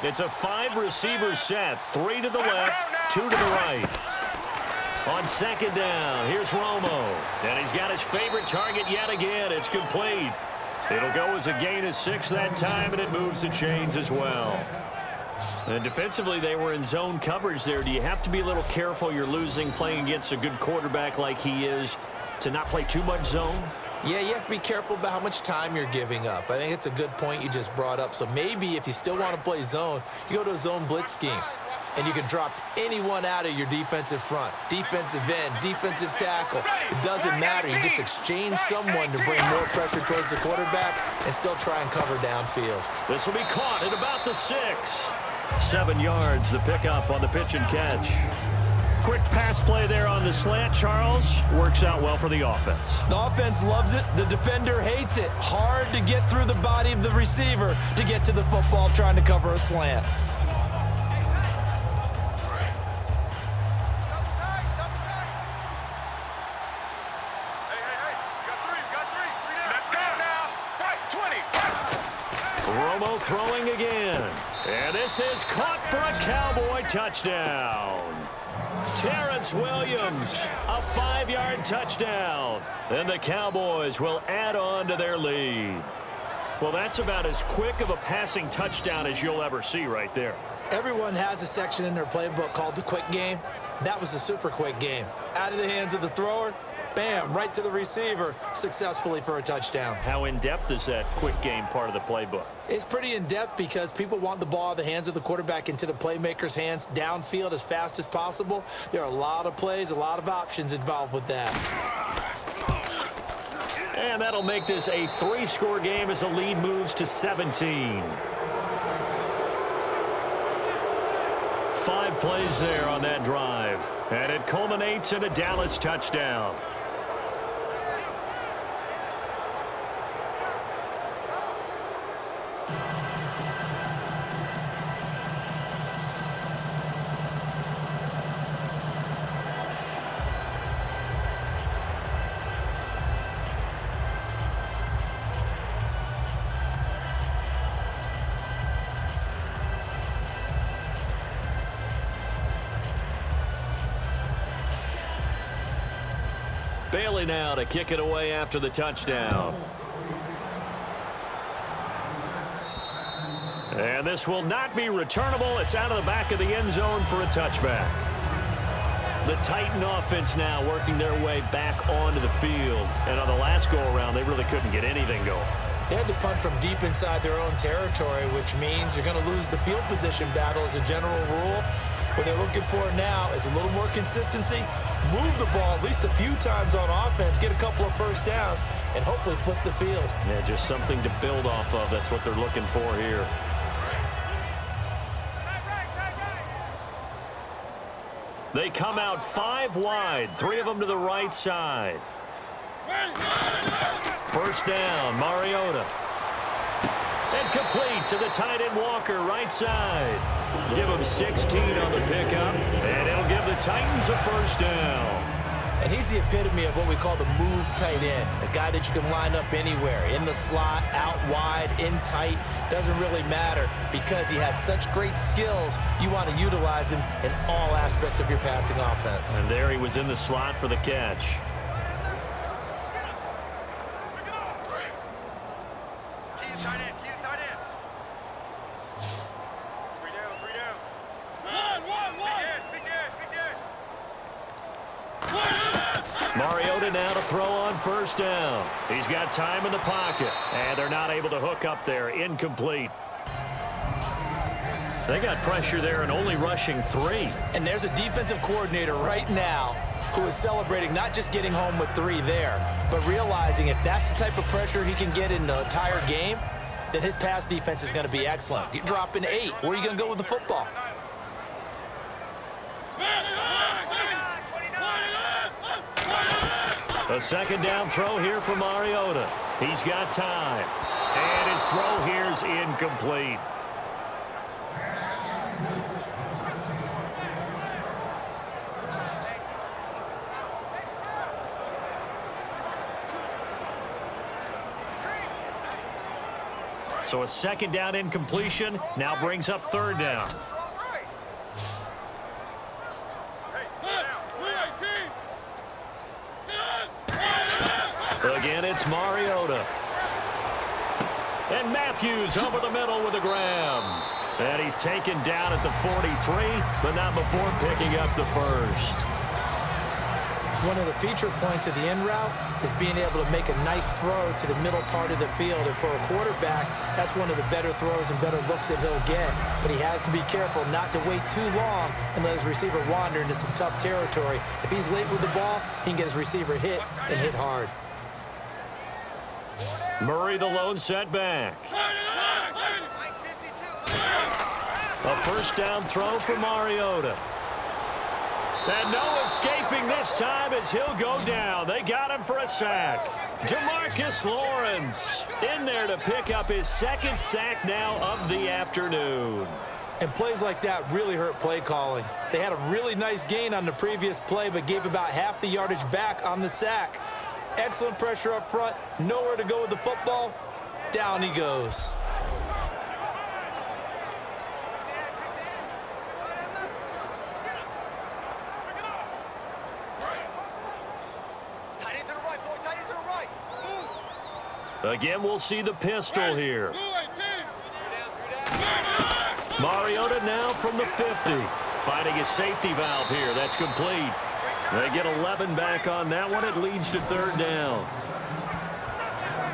It's a 5-receiver set. 3 to the left, 2 to the right. On second down, here's Romo. And he's got his favorite target yet again. It's complete. It'll go as a gain of 6 that time, and it moves the chains as well. And defensively, they were in zone coverage there. Do you have to be a little careful? You're losing playing against a good quarterback like he is to not play too much zone? Yeah, you have to be careful about how much time you're giving up. I think it's a good point you just brought up. So maybe if you still want to play zone, you go to a zone blitz scheme. And you can drop anyone out of your defensive front. Defensive end, defensive tackle. It doesn't matter. You just exchange someone to bring more pressure towards the quarterback and still try and cover downfield. This will be caught at about the 6. 7 yards, the pickup on the pitch and catch. Quick pass play there on the slant, Charles. Works out well for the offense. The offense loves it. The defender hates it. Hard to get through the body of the receiver to get to the football trying to cover a slant. Romo throwing again. And this is caught for a Cowboy touchdown. Terrence Williams, a 5-yard touchdown. And the Cowboys will add on to their lead. Well, that's about as quick of a passing touchdown as you'll ever see right there. Everyone has a section in their playbook called the quick game. That was a super quick game. Out of the hands of the thrower, bam, right to the receiver, successfully for a touchdown. How in-depth is that quick game part of the playbook? It's pretty in-depth because people want the ball out of the hands of the quarterback into the playmaker's hands downfield as fast as possible. There are a lot of plays, a lot of options involved with that. And that'll make this a 3-score game as the lead moves to 17. 5 plays there on that drive. And it culminates in a Dallas touchdown. Bailey now to kick it away after the touchdown. And this will not be returnable. It's out of the back of the end zone for a touchback. The Titan offense now working their way back onto the field. And on the last go-around, they really couldn't get anything going. They had to punt from deep inside their own territory, which means you're going to lose the field position battle as a general rule. What they're looking for now is a little more consistency, move the ball at least a few times on offense, get a couple of first downs, and hopefully flip the field. Yeah, just something to build off of. That's what they're looking for here. They come out 5 wide, 3 of them to the right side. First down, Mariota. And complete to the tight end Walker, right side. Give him 16 on the pickup, and it'll give the Titans a first down. And he's the epitome of what we call the move tight end, a guy that you can line up anywhere, in the slot, out wide, in tight, doesn't really matter because he has such great skills. You want to utilize him in all aspects of your passing offense. And there he was in the slot for the catch. Mariota now to throw on first down. He's got time in the pocket, and they're not able to hook up there. Incomplete. They got pressure there and only rushing 3. And there's a defensive coordinator right now who is celebrating not just getting home with 3 there, but realizing if that's the type of pressure he can get in the entire game, then his pass defense is going to be excellent. You're dropping 8. Where are you going to go with the football? A second down throw here for Mariota. He's got time. And his throw here's incomplete. So a second down incompletion now brings up third down. Again, it's Mariota. And Matthews over the middle with a grab. And he's taken down at the 43, but not before picking up the first. One of the feature points of the in route is being able to make a nice throw to the middle part of the field. And for a quarterback, that's one of the better throws and better looks that he'll get. But he has to be careful not to wait too long and let his receiver wander into some tough territory. If he's late with the ball, he can get his receiver hit and hit hard. Murray the lone setback. A first down throw for Mariota. And no escaping this time as he'll go down. They got him for a sack. Jamarcus Lawrence in there to pick up his second sack now of the afternoon. And plays like that really hurt play calling. They had a really nice gain on the previous play, but gave about half the yardage back on the sack. Excellent pressure up front. Nowhere to go with the football. Down he goes. Again, we'll see the pistol here. Mariota now from the 50. Finding a safety valve here. That's complete. They get 11 back on that one. It leads to third down.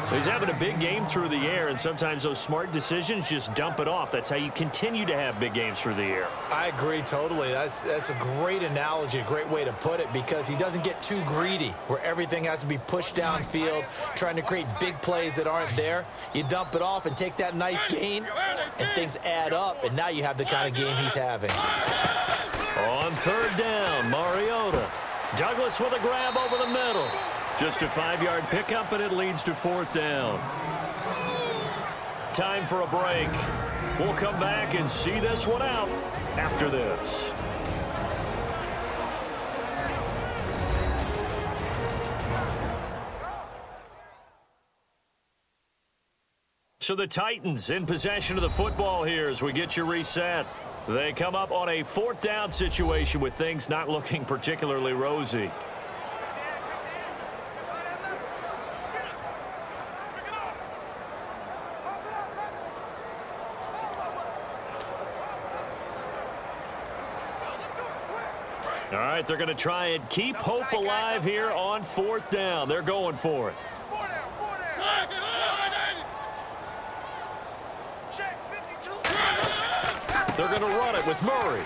He's having a big game through the air, and sometimes those smart decisions just dump it off. That's how you continue to have big games through the air. I agree totally. That's a great analogy, a great way to put it, because he doesn't get too greedy where everything has to be pushed downfield, trying to create big plays that aren't there. You dump it off and take that nice gain, and things add up, and now you have the kind of game he's having. On third down, Mariota. Douglas with a grab over the middle. Just a 5-yard pickup, and it leads to fourth down. Time for a break. We'll come back and see this one out after this. So the Titans in possession of the football here as we get you reset. They come up on a fourth down situation with things not looking particularly rosy. All right, they're going to try and keep hope alive here on fourth down. They're going for it. They're going to run it with Murray.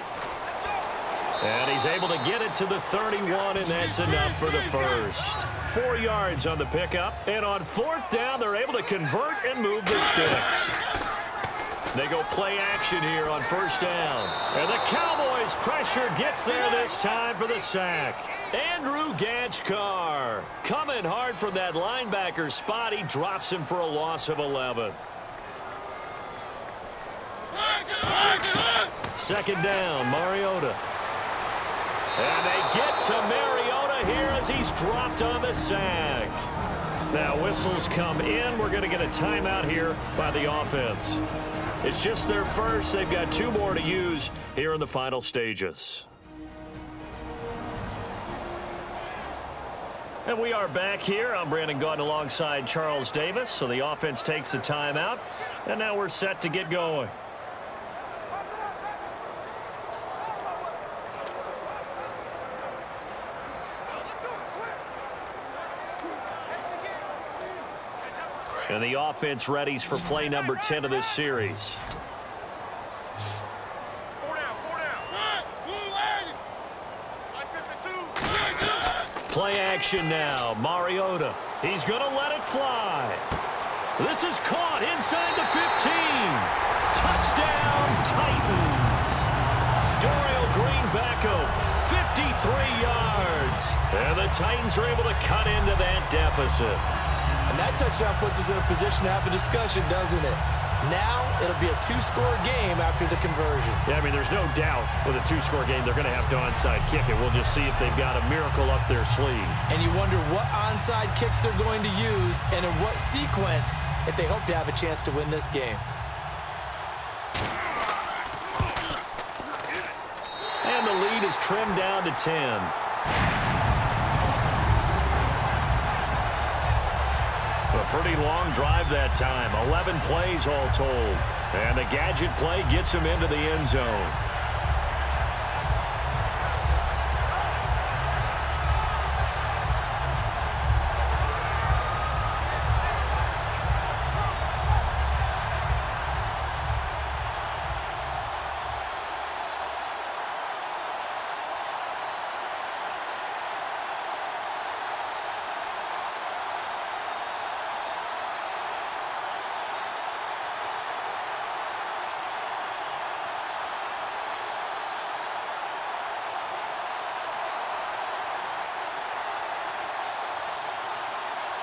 And he's able to get it to the 31, and that's enough for the first. 4 yards on the pickup, and on 4th down, they're able to convert and move the sticks. They go play action here on 1st down. And the Cowboys pressure gets there this time for the sack. Andrew Gachkar coming hard from that linebacker spot. He drops him for a loss of 11. 2nd down, Mariota. And they get to Mariota here as he's dropped on the sack. Now whistles come in. We're going to get a timeout here by the offense. It's just their first. They've got 2 more to use here in the final stages. And we are back here. I'm Brandon Gaudin alongside Charles Davis. So the offense takes the timeout. And now we're set to get going. And the offense readies for play number 10 of this series. Play action now. Mariota. He's going to let it fly. This is caught inside the 15. Touchdown, Titans. Dorial Green back up. 53 yards. And the Titans are able to cut into that deficit. And that touchdown puts us in a position to have a discussion, doesn't it? Now it'll be a 2-score game after the conversion. Yeah, I mean, there's no doubt with a 2-score game they're going to have to onside kick it. We'll just see if they've got a miracle up their sleeve. And you wonder what onside kicks they're going to use and in what sequence if they hope to have a chance to win this game. And the lead is trimmed down to 10. A pretty long drive that time. 11 plays all told. And the gadget play gets him into the end zone.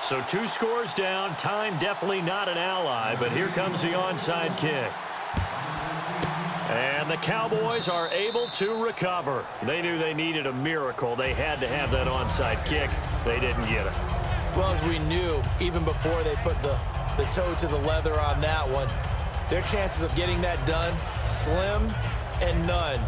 So 2 scores down. Time definitely not an ally, but here comes the onside kick. And the Cowboys are able to recover. They knew they needed a miracle. They had to have that onside kick. They didn't get it. Well, as we knew, even before they put the toe to the leather on that one, their chances of getting that done, slim and none.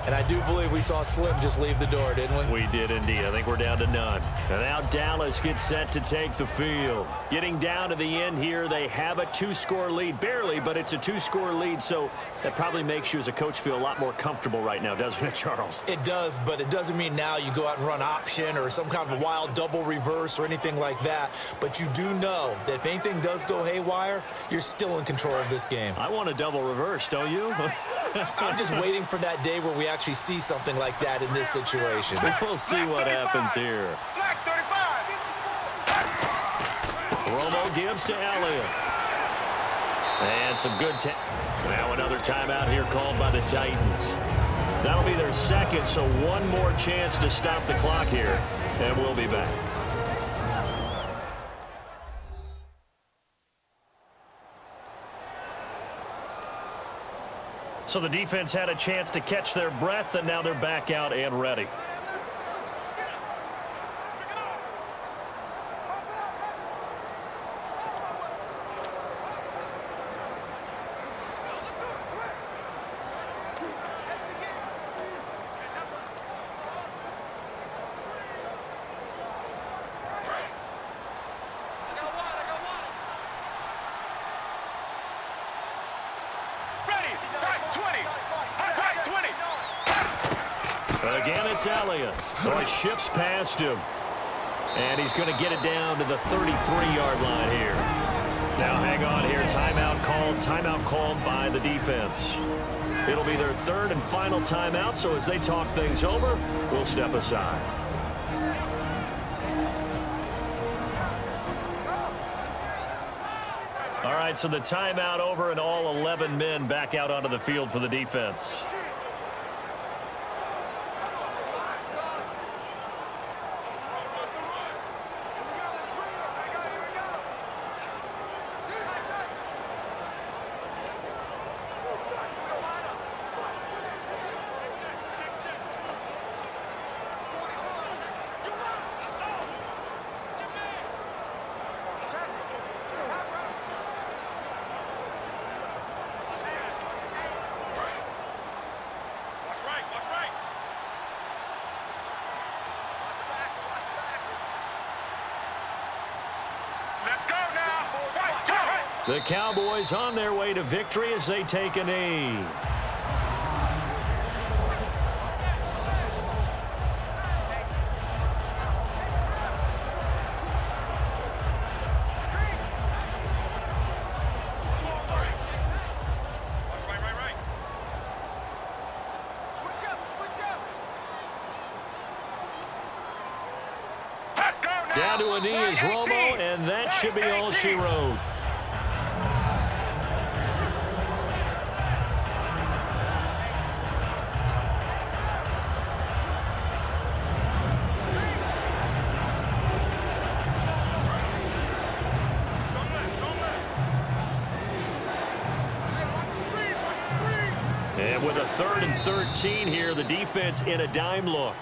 And I do believe we saw Slim just leave the door, didn't we? We did indeed. I think we're down to none. And now Dallas gets set to take the field. Getting down to the end here, they have a 2-score lead. Barely, but it's a 2-score lead, so that probably makes you as a coach feel a lot more comfortable right now, doesn't it, Charles? It does, but it doesn't mean now you go out and run option or some kind of wild double reverse or anything like that. But you do know that if anything does go haywire, you're still in control of this game. I want a double reverse, don't you? I'm just waiting for that day where we actually see something like that in this situation. We'll see what happens here. Black 35. Romo gives to Elliott. And some good now another timeout here called by the Titans. That'll be their second, so one more chance to stop the clock here. And we'll be back. So the defense had a chance to catch their breath, and now they're back out and ready. Again, it's Elliott. So he shifts past him. And he's going to get it down to the 33-yard line here. Now hang on here. Timeout called by the defense. It'll be their third and final timeout, so as they talk things over, we'll step aside. All right, so the timeout over and all 11 men back out onto the field for the defense. The Cowboys on their way to victory as they take a knee. Down to a knee is Romo, and that should be all she wrote. And with a 3rd and 13 here, the defense in a dime look.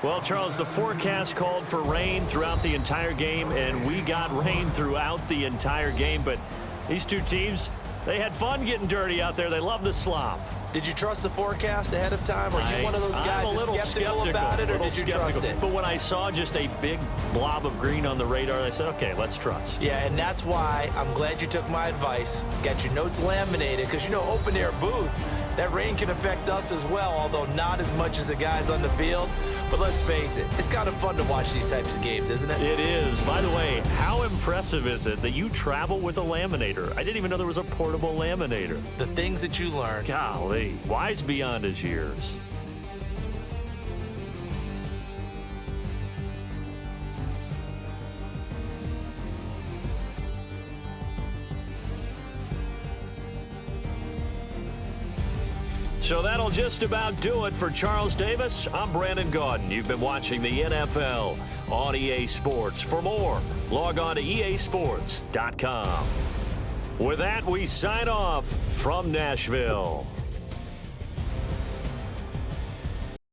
Well, Charles, the forecast called for rain throughout the entire game, and we got rain throughout the entire game. But these two teams, they had fun getting dirty out there. They love the slop. Did you trust the forecast ahead of time? Are you one of those guys that's skeptical about it, or did you trust it? But when I saw just a big blob of green on the radar, I said, okay, let's trust. Yeah, and that's why I'm glad you took my advice. Got your notes laminated, because, you know, open-air booth, that rain can affect us as well, although not as much as the guys on the field. But let's face it, it's kind of fun to watch these types of games, isn't it? It is. By the way, how impressive is it that you travel with a laminator? I didn't even know there was a portable laminator. The things that you learn. Golly, wise beyond his years. So that'll just about do it for Charles Davis. I'm Brandon Gaudin. You've been watching the NFL on EA Sports. For more, log on to easports.com. With that, we sign off from Nashville.